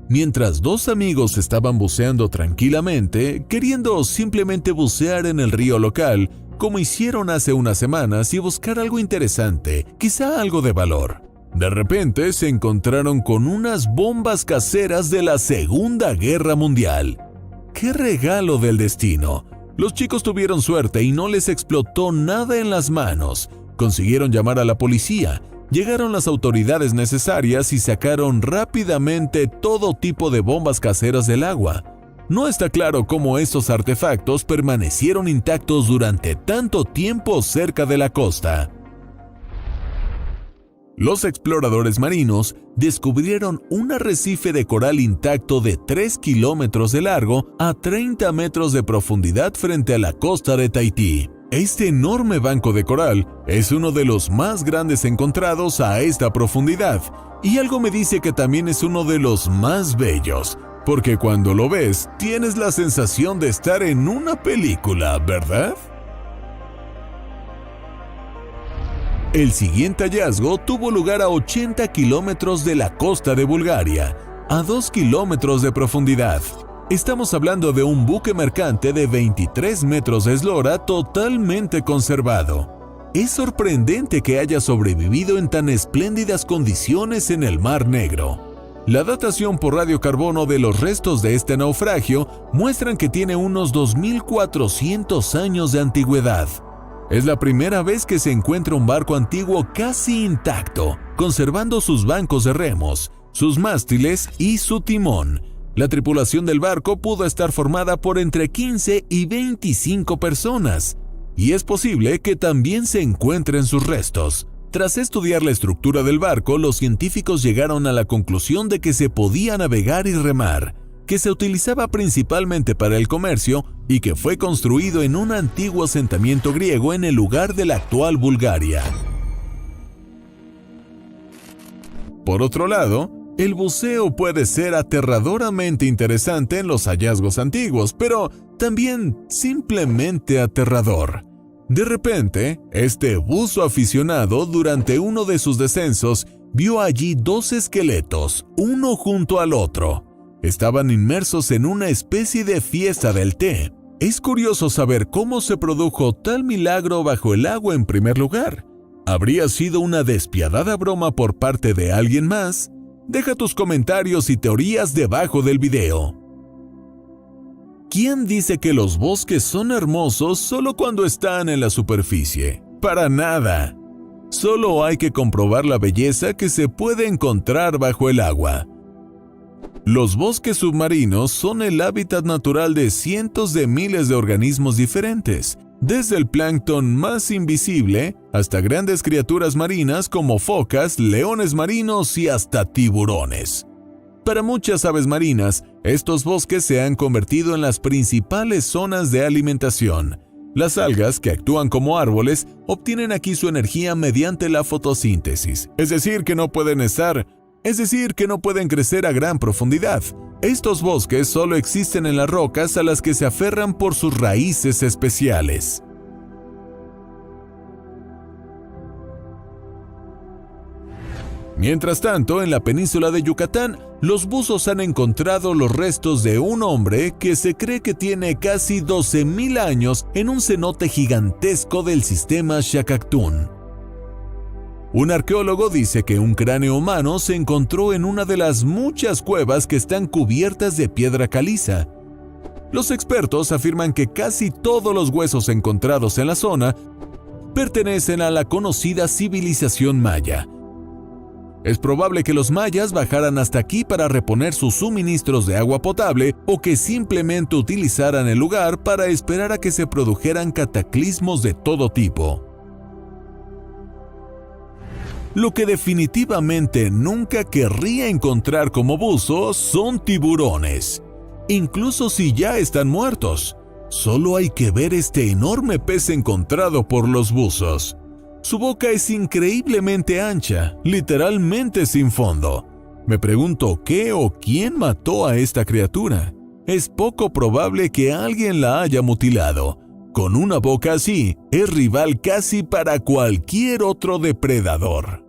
Mientras dos amigos estaban buceando tranquilamente, queriendo simplemente bucear en el río local, como hicieron hace unas semanas, y buscar algo interesante, quizá algo de valor. De repente se encontraron con unas bombas caseras de la Segunda Guerra Mundial. ¡Qué regalo del destino! Los chicos tuvieron suerte y no les explotó nada en las manos. Consiguieron llamar a la policía. Llegaron las autoridades necesarias y sacaron rápidamente todo tipo de bombas caseras del agua. No está claro cómo estos artefactos permanecieron intactos durante tanto tiempo cerca de la costa. Los exploradores marinos descubrieron un arrecife de coral intacto de 3 kilómetros de largo a 30 metros de profundidad frente a la costa de Tahití. Este enorme banco de coral es uno de los más grandes encontrados a esta profundidad, y algo me dice que también es uno de los más bellos, porque cuando lo ves tienes la sensación de estar en una película, ¿verdad? El siguiente hallazgo tuvo lugar a 80 kilómetros de la costa de Bulgaria, a 2 kilómetros de profundidad. Estamos hablando de un buque mercante de 23 metros de eslora totalmente conservado. Es sorprendente que haya sobrevivido en tan espléndidas condiciones en el Mar Negro. La datación por radiocarbono de los restos de este naufragio muestran que tiene unos 2.400 años de antigüedad. Es la primera vez que se encuentra un barco antiguo casi intacto, conservando sus bancos de remos, sus mástiles y su timón. La tripulación del barco pudo estar formada por entre 15 y 25 personas, y es posible que también se encuentren sus restos. Tras estudiar la estructura del barco, los científicos llegaron a la conclusión de que se podía navegar y remar, que se utilizaba principalmente para el comercio y que fue construido en un antiguo asentamiento griego en el lugar de la actual Bulgaria. Por otro lado, el buceo puede ser aterradoramente interesante en los hallazgos antiguos, pero también simplemente aterrador. De repente, este buzo aficionado, durante uno de sus descensos, vio allí dos esqueletos, uno junto al otro. Estaban inmersos en una especie de fiesta del té. Es curioso saber cómo se produjo tal milagro bajo el agua en primer lugar. ¿Habría sido una despiadada broma por parte de alguien más? Deja tus comentarios y teorías debajo del video. ¿Quién dice que los bosques son hermosos solo cuando están en la superficie? Para nada. Solo hay que comprobar la belleza que se puede encontrar bajo el agua. Los bosques submarinos son el hábitat natural de cientos de miles de organismos diferentes, desde el plancton más invisible hasta grandes criaturas marinas como focas, leones marinos y hasta tiburones. Para muchas aves marinas, estos bosques se han convertido en las principales zonas de alimentación. Las algas, que actúan como árboles, obtienen aquí su energía mediante la fotosíntesis, es decir, que no pueden crecer a gran profundidad. Estos bosques solo existen en las rocas a las que se aferran por sus raíces especiales. Mientras tanto, en la península de Yucatán, los buzos han encontrado los restos de un hombre que se cree que tiene casi 12.000 años en un cenote gigantesco del sistema Xacactún. Un arqueólogo dice que un cráneo humano se encontró en una de las muchas cuevas que están cubiertas de piedra caliza. Los expertos afirman que casi todos los huesos encontrados en la zona pertenecen a la conocida civilización maya. Es probable que los mayas bajaran hasta aquí para reponer sus suministros de agua potable o que simplemente utilizaran el lugar para esperar a que se produjeran cataclismos de todo tipo. Lo que definitivamente nunca querría encontrar como buzo son tiburones, incluso si ya están muertos. Solo hay que ver este enorme pez encontrado por los buzos. Su boca es increíblemente ancha, literalmente sin fondo. Me pregunto qué o quién mató a esta criatura. Es poco probable que alguien la haya mutilado. Con una boca así, es rival casi para cualquier otro depredador.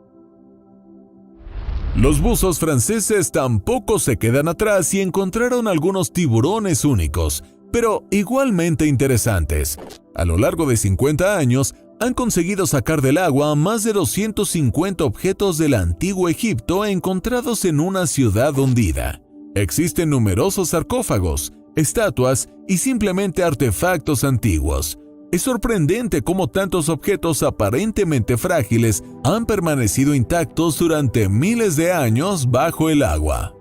Los buzos franceses tampoco se quedan atrás y encontraron algunos tiburones únicos, pero igualmente interesantes. A lo largo de 50 años, han conseguido sacar del agua más de 250 objetos del antiguo Egipto encontrados en una ciudad hundida. Existen numerosos sarcófagos, estatuas y simplemente artefactos antiguos. Es sorprendente cómo tantos objetos aparentemente frágiles han permanecido intactos durante miles de años bajo el agua.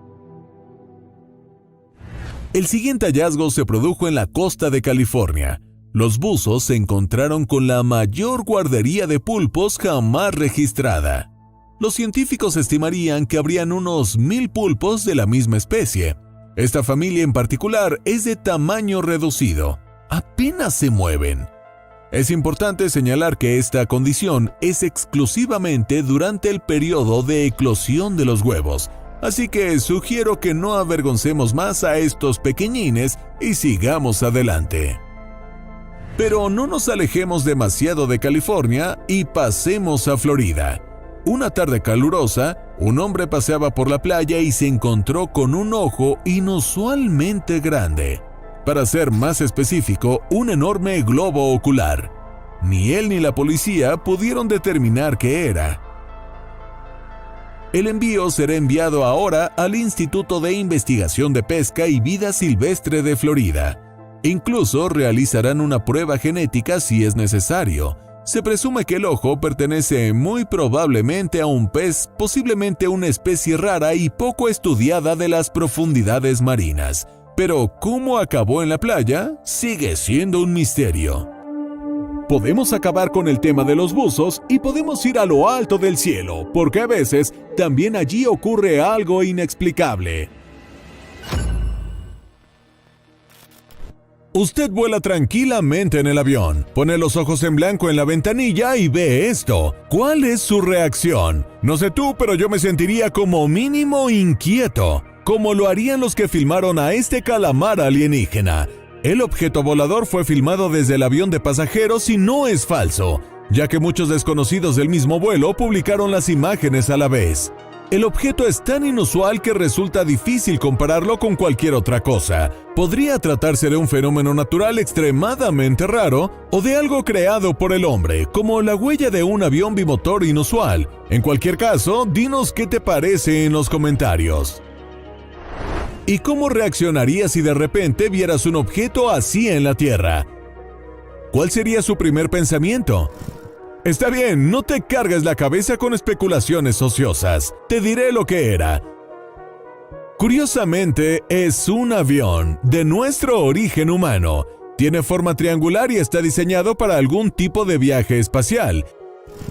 El siguiente hallazgo se produjo en la costa de California. Los buzos se encontraron con la mayor guardería de pulpos jamás registrada. Los científicos estimarían que habrían unos 1,000 pulpos de la misma especie. Esta familia en particular es de tamaño reducido. Apenas se mueven. Es importante señalar que esta condición es exclusivamente durante el periodo de eclosión de los huevos, así que sugiero que no avergoncemos más a estos pequeñines y sigamos adelante. Pero no nos alejemos demasiado de California y pasemos a Florida. Una tarde calurosa, un hombre paseaba por la playa y se encontró con un ojo inusualmente grande. Para ser más específico, un enorme globo ocular. Ni él ni la policía pudieron determinar qué era. El envío será enviado ahora al Instituto de Investigación de Pesca y Vida Silvestre de Florida. Incluso realizarán una prueba genética si es necesario. Se presume que el ojo pertenece muy probablemente a un pez, posiblemente una especie rara y poco estudiada de las profundidades marinas. Pero ¿cómo acabó en la playa? Sigue siendo un misterio. Podemos acabar con el tema de los buzos y podemos ir a lo alto del cielo, porque a veces también allí ocurre algo inexplicable. Usted vuela tranquilamente en el avión, pone los ojos en blanco en la ventanilla y ve esto. ¿Cuál es su reacción? No sé tú, pero yo me sentiría como mínimo inquieto, como lo harían los que filmaron a este calamar alienígena. El objeto volador fue filmado desde el avión de pasajeros y no es falso, ya que muchos desconocidos del mismo vuelo publicaron las imágenes a la vez. El objeto es tan inusual que resulta difícil compararlo con cualquier otra cosa. Podría tratarse de un fenómeno natural extremadamente raro o de algo creado por el hombre, como la huella de un avión bimotor inusual. En cualquier caso, dinos qué te parece en los comentarios. ¿Y cómo reaccionarías si de repente vieras un objeto así en la Tierra? ¿Cuál sería su primer pensamiento? Está bien, no te cargues la cabeza con especulaciones ociosas. Te diré lo que era. Curiosamente, es un avión de nuestro origen humano. Tiene forma triangular y está diseñado para algún tipo de viaje espacial.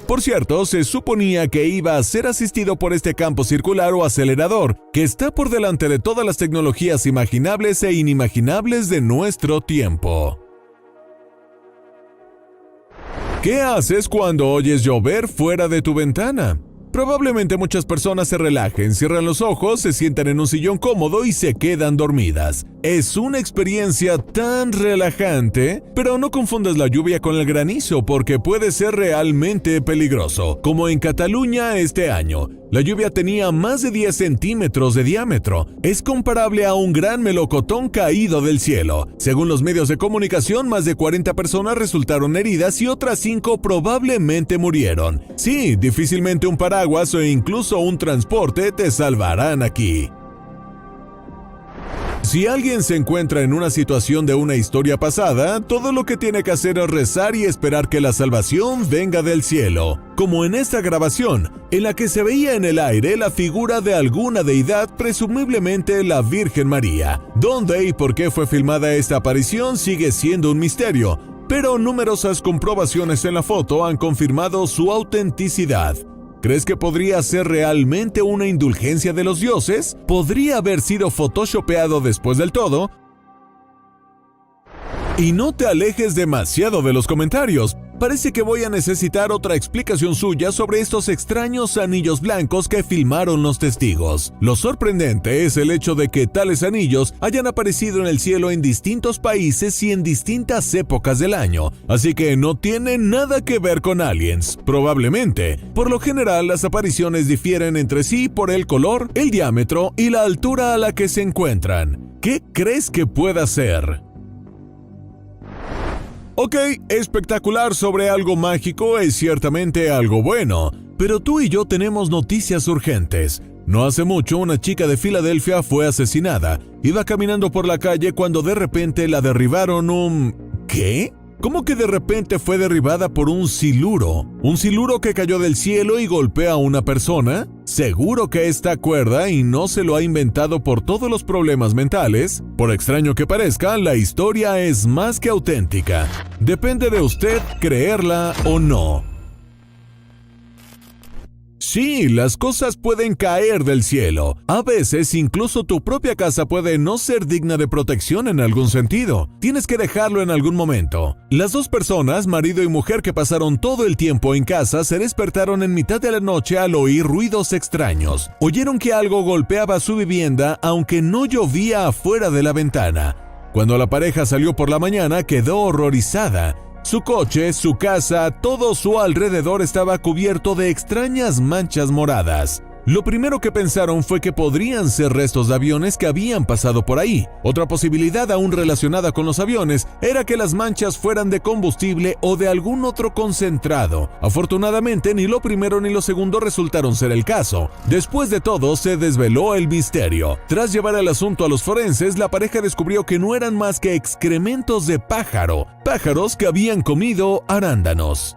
Por cierto, se suponía que iba a ser asistido por este campo circular o acelerador, que está por delante de todas las tecnologías imaginables e inimaginables de nuestro tiempo. ¿Qué haces cuando oyes llover fuera de tu ventana? Probablemente muchas personas se relajen, cierran los ojos, se sientan en un sillón cómodo y se quedan dormidas. Es una experiencia tan relajante, pero no confundas la lluvia con el granizo porque puede ser realmente peligroso, como en Cataluña este año. La lluvia tenía más de 10 centímetros de diámetro. Es comparable a un gran melocotón caído del cielo. Según los medios de comunicación, más de 40 personas resultaron heridas y otras 5 probablemente murieron. Sí, difícilmente un paraguas o incluso un transporte te salvarán aquí. Si alguien se encuentra en una situación de una historia pasada, todo lo que tiene que hacer es rezar y esperar que la salvación venga del cielo, como en esta grabación, en la que se veía en el aire la figura de alguna deidad, presumiblemente la Virgen María. ¿Dónde y por qué fue filmada esta aparición sigue siendo un misterio, pero numerosas comprobaciones en la foto han confirmado su autenticidad. ¿Crees que podría ser realmente una indulgencia de los dioses? ¿Podría haber sido photoshopeado después del todo? Y no te alejes demasiado de los comentarios. Parece que voy a necesitar otra explicación suya sobre estos extraños anillos blancos que filmaron los testigos. Lo sorprendente es el hecho de que tales anillos hayan aparecido en el cielo en distintos países y en distintas épocas del año, así que no tienen nada que ver con aliens, probablemente. Por lo general, las apariciones difieren entre sí por el color, el diámetro y la altura a la que se encuentran. ¿Qué crees que pueda ser? Ok, espectacular sobre algo mágico es ciertamente algo bueno, pero tú y yo tenemos noticias urgentes. No hace mucho una chica de Filadelfia fue asesinada. Iba caminando por la calle cuando de repente la derribaron ¿Qué? ¿Cómo que de repente fue derribada por un siluro? ¿Un siluro que cayó del cielo y golpea a una persona? ¿Seguro que está cuerda y no se lo ha inventado por todos los problemas mentales? Por extraño que parezca, la historia es más que auténtica. Depende de usted creerla o no. Sí, las cosas pueden caer del cielo. A veces incluso tu propia casa puede no ser digna de protección en algún sentido. Tienes que dejarlo en algún momento. Las dos personas, marido y mujer que pasaron todo el tiempo en casa, se despertaron en mitad de la noche al oír ruidos extraños. Oyeron que algo golpeaba su vivienda aunque no llovía afuera de la ventana. Cuando la pareja salió por la mañana, quedó horrorizada. Su coche, su casa, todo su alrededor estaba cubierto de extrañas manchas moradas. Lo primero que pensaron fue que podrían ser restos de aviones que habían pasado por ahí. Otra posibilidad aún relacionada con los aviones era que las manchas fueran de combustible o de algún otro concentrado. Afortunadamente, ni lo primero ni lo segundo resultaron ser el caso. Después de todo, se desveló el misterio. Tras llevar el asunto a los forenses, la pareja descubrió que no eran más que excrementos de pájaros que habían comido arándanos.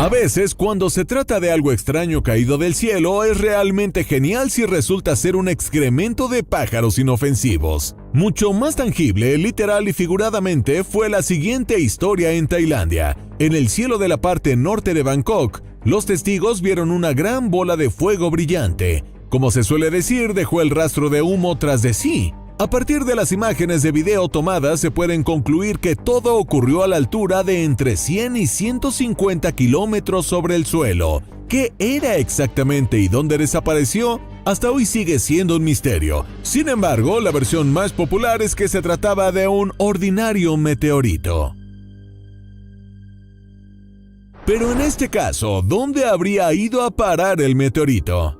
A veces, cuando se trata de algo extraño caído del cielo, es realmente genial si resulta ser un excremento de pájaros inofensivos. Mucho más tangible, literal y figuradamente, fue la siguiente historia en Tailandia. En el cielo de la parte norte de Bangkok, los testigos vieron una gran bola de fuego brillante. Como se suele decir, dejó el rastro de humo tras de sí. A partir de las imágenes de video tomadas se pueden concluir que todo ocurrió a la altura de entre 100 y 150 kilómetros sobre el suelo. ¿Qué era exactamente y dónde desapareció? Hasta hoy sigue siendo un misterio. Sin embargo, la versión más popular es que se trataba de un ordinario meteorito. Pero en este caso, ¿dónde habría ido a parar el meteorito?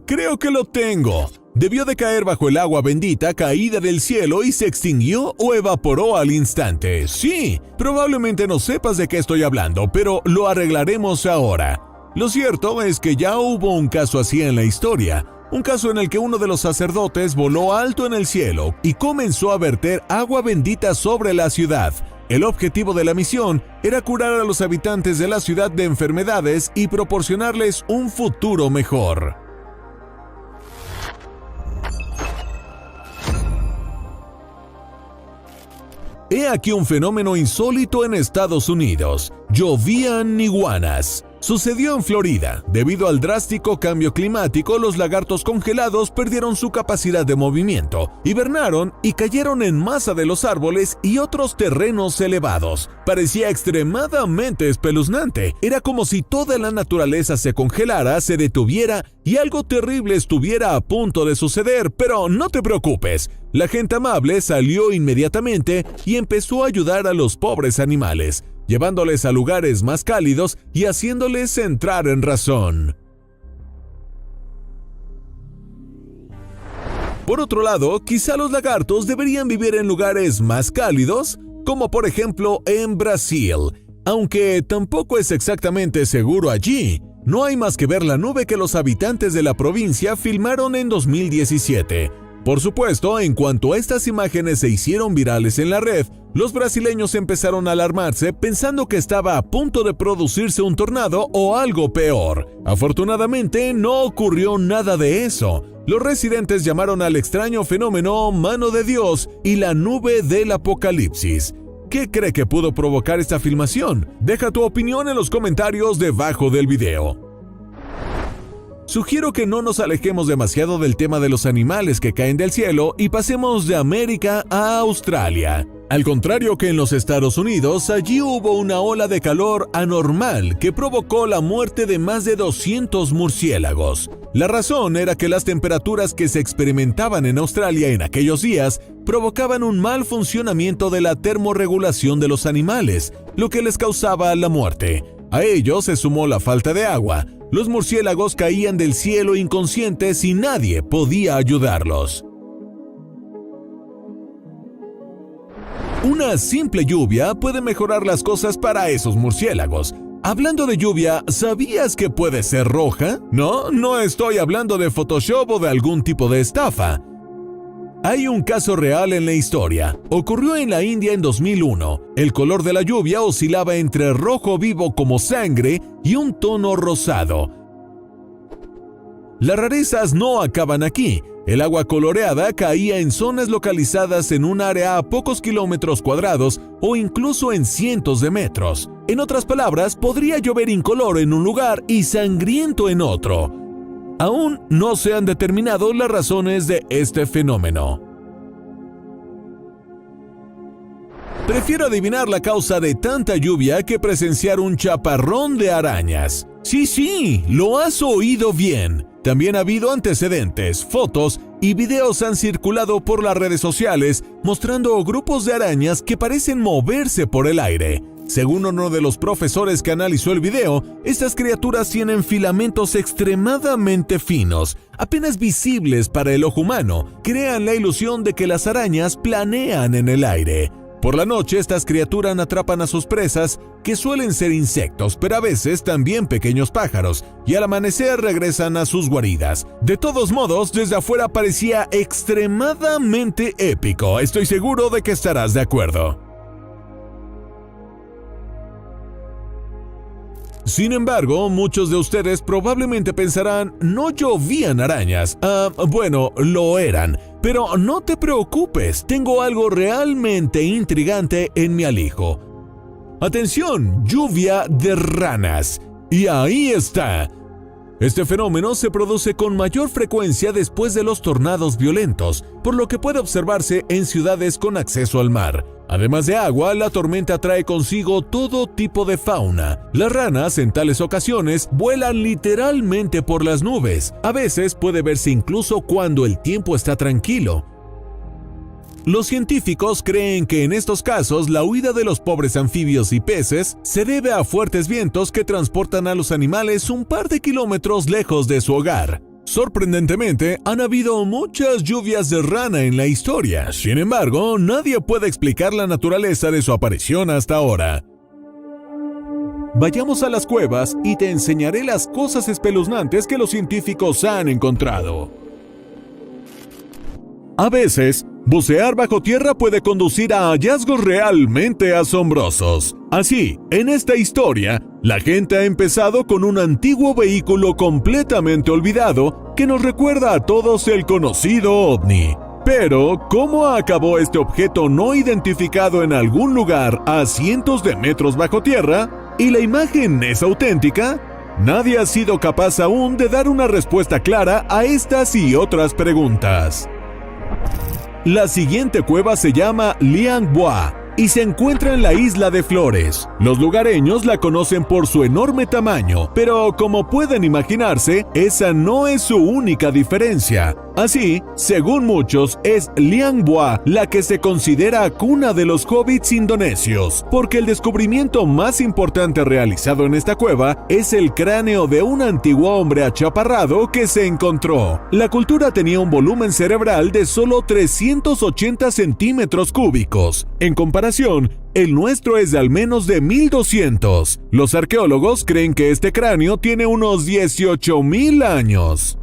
Creo que lo tengo. Debió de caer bajo el agua bendita caída del cielo y se extinguió o evaporó al instante. Sí, probablemente no sepas de qué estoy hablando, pero lo arreglaremos ahora. Lo cierto es que ya hubo un caso así en la historia. Un caso en el que uno de los sacerdotes voló alto en el cielo y comenzó a verter agua bendita sobre la ciudad. El objetivo de la misión era curar a los habitantes de la ciudad de enfermedades y proporcionarles un futuro mejor. He aquí un fenómeno insólito en Estados Unidos. Llovían iguanas. Sucedió en Florida. Debido al drástico cambio climático, los lagartos congelados perdieron su capacidad de movimiento, hibernaron y cayeron en masa de los árboles y otros terrenos elevados. Parecía extremadamente espeluznante. Era como si toda la naturaleza se congelara, se detuviera y algo terrible estuviera a punto de suceder, pero no te preocupes. La gente amable salió inmediatamente y empezó a ayudar a los pobres animales, llevándoles a lugares más cálidos y haciéndoles entrar en razón. Por otro lado, quizá los lagartos deberían vivir en lugares más cálidos, como por ejemplo en Brasil, aunque tampoco es exactamente seguro allí. No hay más que ver la nube que los habitantes de la provincia filmaron en 2017. Por supuesto, en cuanto estas imágenes se hicieron virales en la red, los brasileños empezaron a alarmarse pensando que estaba a punto de producirse un tornado o algo peor. Afortunadamente, no ocurrió nada de eso. Los residentes llamaron al extraño fenómeno Mano de Dios y la nube del apocalipsis. ¿Qué cree que pudo provocar esta filmación? Deja tu opinión en los comentarios debajo del video. Sugiero que no nos alejemos demasiado del tema de los animales que caen del cielo y pasemos de América a Australia. Al contrario que en los Estados Unidos, allí hubo una ola de calor anormal que provocó la muerte de más de 200 murciélagos. La razón era que las temperaturas que se experimentaban en Australia en aquellos días provocaban un mal funcionamiento de la termorregulación de los animales, lo que les causaba la muerte. A ello se sumó la falta de agua. Los murciélagos caían del cielo inconscientes y nadie podía ayudarlos. Una simple lluvia puede mejorar las cosas para esos murciélagos. Hablando de lluvia, ¿sabías que puede ser roja? No estoy hablando de Photoshop o de algún tipo de estafa. Hay un caso real en la historia. Ocurrió en la India en 2001. El color de la lluvia oscilaba entre rojo vivo como sangre y un tono rosado. Las rarezas no acaban aquí. El agua coloreada caía en zonas localizadas en un área a pocos kilómetros cuadrados o incluso en cientos de metros. En otras palabras, podría llover incoloro en un lugar y sangriento en otro. Aún no se han determinado las razones de este fenómeno. Prefiero adivinar la causa de tanta lluvia que presenciar un chaparrón de arañas. Sí, lo has oído bien. También ha habido antecedentes, fotos y videos han circulado por las redes sociales mostrando grupos de arañas que parecen moverse por el aire. Según uno de los profesores que analizó el video, estas criaturas tienen filamentos extremadamente finos, apenas visibles para el ojo humano. Crean la ilusión de que las arañas planean en el aire. Por la noche, estas criaturas atrapan a sus presas, que suelen ser insectos, pero a veces también pequeños pájaros, y al amanecer regresan a sus guaridas. De todos modos, desde afuera parecía extremadamente épico. Estoy seguro de que estarás de acuerdo. Sin embargo, muchos de ustedes probablemente pensarán, no llovían arañas. Bueno, lo eran. Pero no te preocupes, tengo algo realmente intrigante en mi alijo. Atención, lluvia de ranas. Y ahí está. Este fenómeno se produce con mayor frecuencia después de los tornados violentos, por lo que puede observarse en ciudades con acceso al mar. Además de agua, la tormenta trae consigo todo tipo de fauna. Las ranas, en tales ocasiones, vuelan literalmente por las nubes. A veces puede verse incluso cuando el tiempo está tranquilo. Los científicos creen que en estos casos la huida de los pobres anfibios y peces se debe a fuertes vientos que transportan a los animales un par de kilómetros lejos de su hogar. Sorprendentemente, han habido muchas lluvias de rana en la historia. Sin embargo, nadie puede explicar la naturaleza de su aparición hasta ahora. Vayamos a las cuevas y te enseñaré las cosas espeluznantes que los científicos han encontrado. A veces, bucear bajo tierra puede conducir a hallazgos realmente asombrosos. Así, en esta historia, la gente ha empezado con un antiguo vehículo completamente olvidado que nos recuerda a todos el conocido ovni. Pero, ¿cómo acabó este objeto no identificado en algún lugar a cientos de metros bajo tierra? ¿Y la imagen es auténtica? Nadie ha sido capaz aún de dar una respuesta clara a estas y otras preguntas. La siguiente cueva se llama Liang Bua y se encuentra en la isla de Flores. Los lugareños la conocen por su enorme tamaño, pero como pueden imaginarse, esa no es su única diferencia. Así, según muchos, es Liang Bua la que se considera cuna de los hobbits indonesios, porque el descubrimiento más importante realizado en esta cueva es el cráneo de un antiguo hombre achaparrado que se encontró. La cultura tenía un volumen cerebral de solo 380 centímetros cúbicos. En comparación, el nuestro es de al menos de 1200. Los arqueólogos creen que este cráneo tiene unos 18,000 años.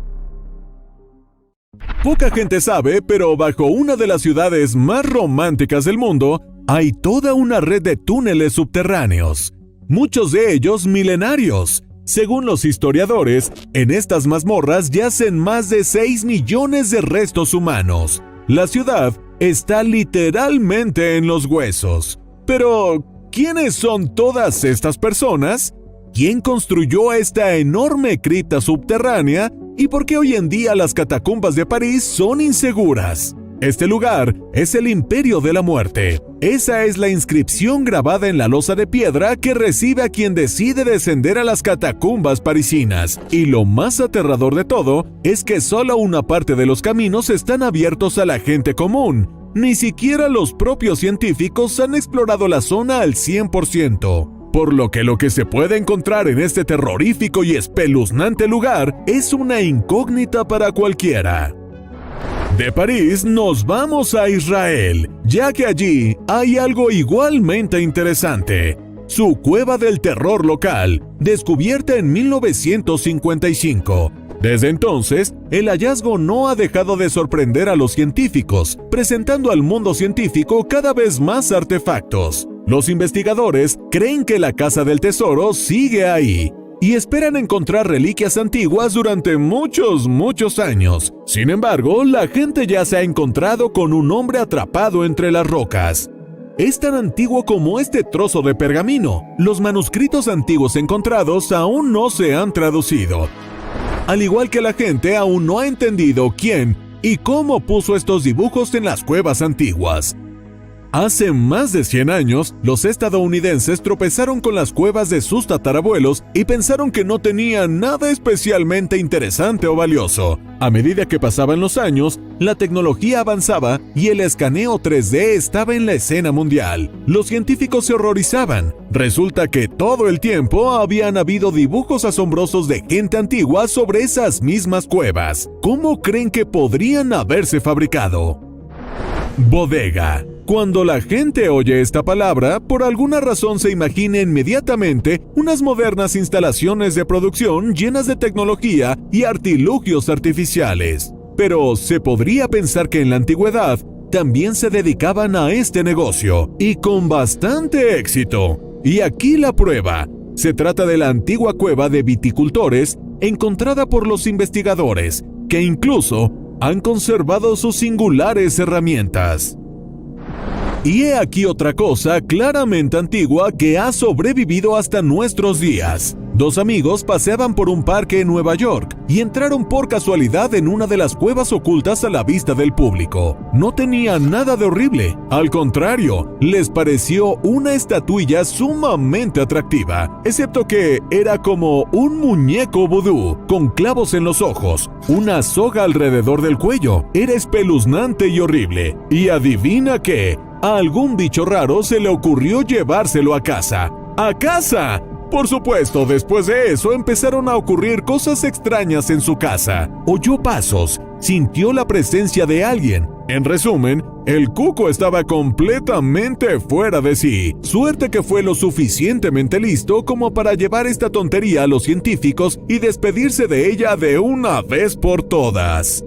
Poca gente sabe, pero bajo una de las ciudades más románticas del mundo, hay toda una red de túneles subterráneos, muchos de ellos milenarios. Según los historiadores, en estas mazmorras yacen más de 6 millones de restos humanos. La ciudad está literalmente en los huesos. Pero, ¿quiénes son todas estas personas? ¿Quién construyó esta enorme cripta subterránea? ¿Y por qué hoy en día las catacumbas de París son inseguras? Este lugar es el Imperio de la Muerte. Esa es la inscripción grabada en la losa de piedra que recibe a quien decide descender a las catacumbas parisinas. Y lo más aterrador de todo es que solo una parte de los caminos están abiertos a la gente común. Ni siquiera los propios científicos han explorado la zona al 100%. Por lo que se puede encontrar en este terrorífico y espeluznante lugar es una incógnita para cualquiera. De París nos vamos a Israel, ya que allí hay algo igualmente interesante. Su cueva del terror local, descubierta en 1955. Desde entonces, el hallazgo no ha dejado de sorprender a los científicos, presentando al mundo científico cada vez más artefactos. Los investigadores creen que la Casa del Tesoro sigue ahí y esperan encontrar reliquias antiguas durante muchos años. Sin embargo, la gente ya se ha encontrado con un hombre atrapado entre las rocas. Es tan antiguo como este trozo de pergamino. Los manuscritos antiguos encontrados aún no se han traducido. Al igual que la gente aún no ha entendido quién y cómo puso estos dibujos en las cuevas antiguas. Hace más de 100 años, los estadounidenses tropezaron con las cuevas de sus tatarabuelos y pensaron que no tenían nada especialmente interesante o valioso. A medida que pasaban los años, la tecnología avanzaba y el escaneo 3D estaba en la escena mundial. Los científicos se horrorizaban. Resulta que todo el tiempo habían habido dibujos asombrosos de gente antigua sobre esas mismas cuevas. ¿Cómo creen que podrían haberse fabricado? Bodega. Cuando la gente oye esta palabra, por alguna razón se imagina inmediatamente unas modernas instalaciones de producción llenas de tecnología y artilugios artificiales. Pero se podría pensar que en la antigüedad también se dedicaban a este negocio, y con bastante éxito. Y aquí la prueba. Se trata de la antigua cueva de viticultores encontrada por los investigadores, que incluso han conservado sus singulares herramientas. Y he aquí otra cosa claramente antigua que ha sobrevivido hasta nuestros días. Dos amigos paseaban por un parque en Nueva York y entraron por casualidad en una de las cuevas ocultas a la vista del público. No tenía nada de horrible, al contrario, les pareció una estatuilla sumamente atractiva, excepto que era como un muñeco vudú, con clavos en los ojos, una soga alrededor del cuello. Era espeluznante y horrible. Y adivina qué, a algún bicho raro se le ocurrió llevárselo a casa. ¡A casa! Por supuesto, después de eso empezaron a ocurrir cosas extrañas en su casa. Oyó pasos, sintió la presencia de alguien. En resumen, el cuco estaba completamente fuera de sí. Suerte que fue lo suficientemente listo como para llevar esta tontería a los científicos y despedirse de ella de una vez por todas.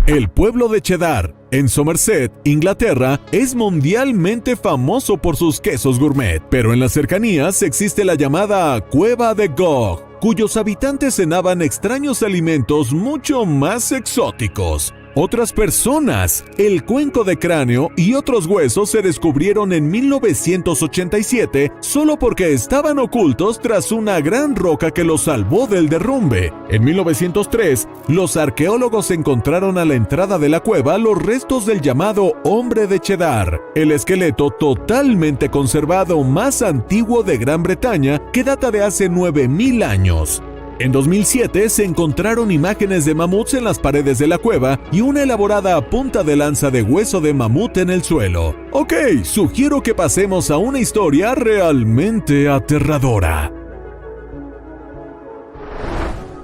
El pueblo de Cheddar, en Somerset, Inglaterra, es mundialmente famoso por sus quesos gourmet, pero en las cercanías existe la llamada Cueva de Gog, cuyos habitantes cenaban extraños alimentos mucho más exóticos. Otras personas, el cuenco de cráneo y otros huesos se descubrieron en 1987 solo porque estaban ocultos tras una gran roca que los salvó del derrumbe. En 1903, los arqueólogos encontraron a la entrada de la cueva los restos del llamado Hombre de Cheddar, el esqueleto totalmente conservado más antiguo de Gran Bretaña que data de hace 9.000 años. En 2007 se encontraron imágenes de mamuts en las paredes de la cueva y una elaborada punta de lanza de hueso de mamut en el suelo. Ok, sugiero que pasemos a una historia realmente aterradora.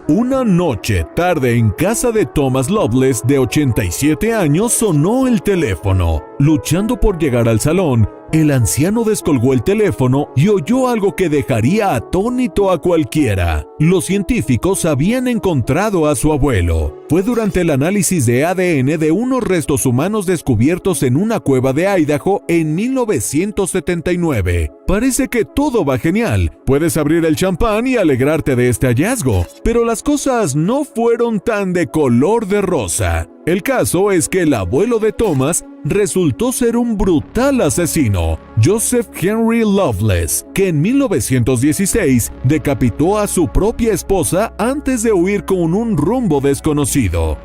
Una noche tarde en casa de Thomas Loveless, de 87 años, sonó el teléfono. Luchando por llegar al salón, el anciano descolgó el teléfono y oyó algo que dejaría atónito a cualquiera. Los científicos habían encontrado a su abuelo. Fue durante el análisis de ADN de unos restos humanos descubiertos en una cueva de Idaho en 1979. Parece que todo va genial. Puedes abrir el champán y alegrarte de este hallazgo. Pero las cosas no fueron tan de color de rosa. El caso es que el abuelo de Thomas resultó ser un brutal asesino, Joseph Henry Loveless, que en 1916 decapitó a su propia esposa antes de huir con un rumbo desconocido.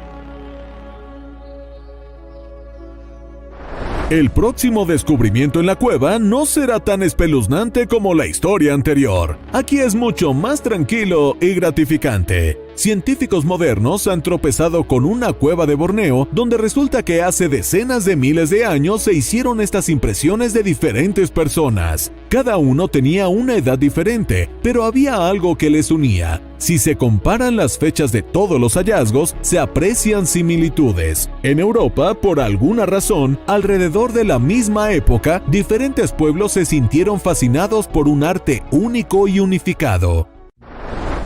El próximo descubrimiento en la cueva no será tan espeluznante como la historia anterior. Aquí es mucho más tranquilo y gratificante. Científicos modernos han tropezado con una cueva de Borneo donde resulta que hace decenas de miles de años se hicieron estas impresiones de diferentes personas. Cada uno tenía una edad diferente, pero había algo que les unía. Si se comparan las fechas de todos los hallazgos, se aprecian similitudes. En Europa, por alguna razón, alrededor de la misma época, diferentes pueblos se sintieron fascinados por un arte único y unificado.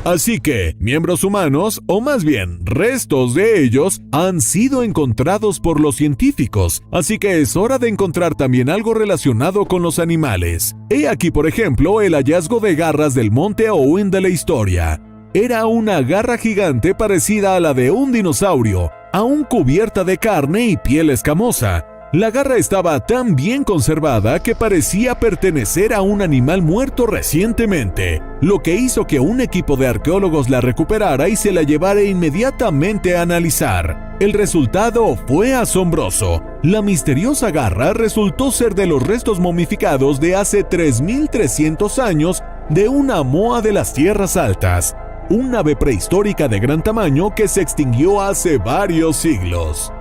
Así que, miembros humanos, o más bien, restos de ellos, han sido encontrados por los científicos, así que es hora de encontrar también algo relacionado con los animales. He aquí, por ejemplo, el hallazgo de garras del monte Owen de la historia. Era una garra gigante parecida a la de un dinosaurio, aún cubierta de carne y piel escamosa. La garra estaba tan bien conservada que parecía pertenecer a un animal muerto recientemente, lo que hizo que un equipo de arqueólogos la recuperara y se la llevara inmediatamente a analizar. El resultado fue asombroso. La misteriosa garra resultó ser de los restos momificados de hace 3.300 años de una moa de las tierras altas, un ave prehistórica de gran tamaño que se extinguió hace varios siglos.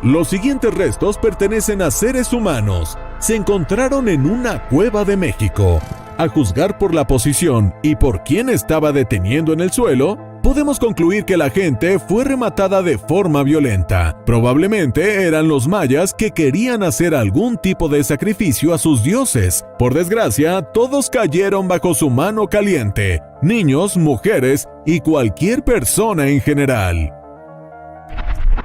Los siguientes restos pertenecen a seres humanos. Se encontraron en una cueva de México. A juzgar por la posición y por quién estaba deteniendo en el suelo, podemos concluir que la gente fue rematada de forma violenta. Probablemente eran los mayas que querían hacer algún tipo de sacrificio a sus dioses. Por desgracia, todos cayeron bajo su mano caliente: niños, mujeres y cualquier persona en general.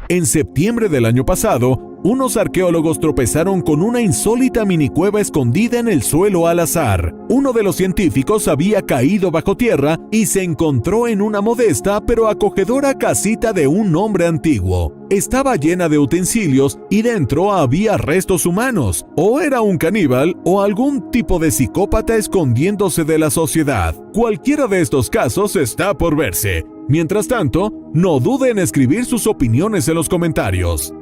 En septiembre del año pasado, unos arqueólogos tropezaron con una insólita minicueva escondida en el suelo al azar. Uno de los científicos había caído bajo tierra y se encontró en una modesta pero acogedora casita de un hombre antiguo. Estaba llena de utensilios y dentro había restos humanos. O era un caníbal o algún tipo de psicópata escondiéndose de la sociedad. Cualquiera de estos casos está por verse. Mientras tanto, no dude en escribir sus opiniones en los comentarios.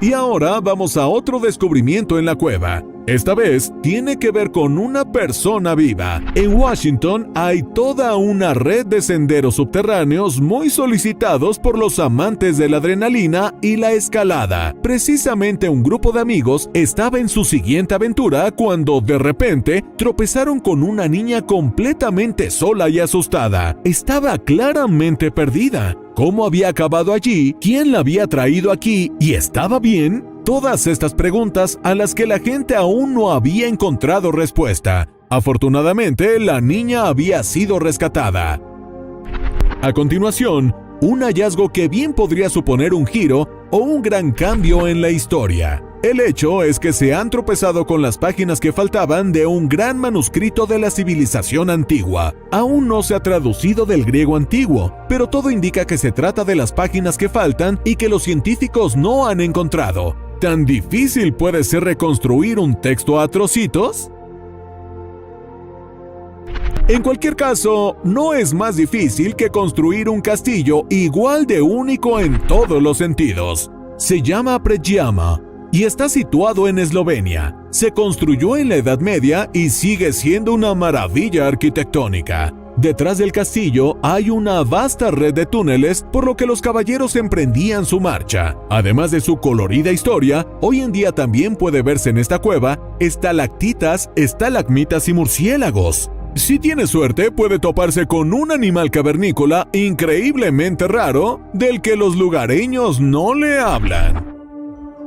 Y ahora vamos a otro descubrimiento en la cueva. Esta vez tiene que ver con una persona viva. En Washington hay toda una red de senderos subterráneos muy solicitados por los amantes de la adrenalina y la escalada. Precisamente un grupo de amigos estaba en su siguiente aventura cuando de repente tropezaron con una niña completamente sola y asustada. Estaba claramente perdida. ¿Cómo había acabado allí? ¿Quién la había traído aquí? ¿Y estaba bien? Todas estas preguntas a las que la gente aún no había encontrado respuesta. Afortunadamente, la niña había sido rescatada. A continuación, un hallazgo que bien podría suponer un giro o un gran cambio en la historia. El hecho es que se han tropezado con las páginas que faltaban de un gran manuscrito de la civilización antigua. Aún no se ha traducido del griego antiguo, pero todo indica que se trata de las páginas que faltan y que los científicos no han encontrado. ¿Tan difícil puede ser reconstruir un texto a trocitos? En cualquier caso, no es más difícil que construir un castillo igual de único en todos los sentidos. Se llama Predjama y está situado en Eslovenia. Se construyó en la Edad Media y sigue siendo una maravilla arquitectónica. Detrás del castillo hay una vasta red de túneles por lo que los caballeros emprendían su marcha. Además de su colorida historia, hoy en día también puede verse en esta cueva estalactitas, estalagmitas y murciélagos. Si tiene suerte, puede toparse con un animal cavernícola increíblemente raro del que los lugareños no le hablan.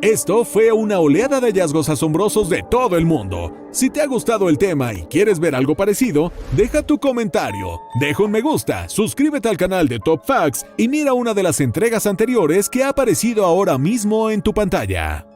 Esto fue una oleada de hallazgos asombrosos de todo el mundo. Si te ha gustado el tema y quieres ver algo parecido, deja tu comentario, deja un me gusta, suscríbete al canal de Top Facts y mira una de las entregas anteriores que ha aparecido ahora mismo en tu pantalla.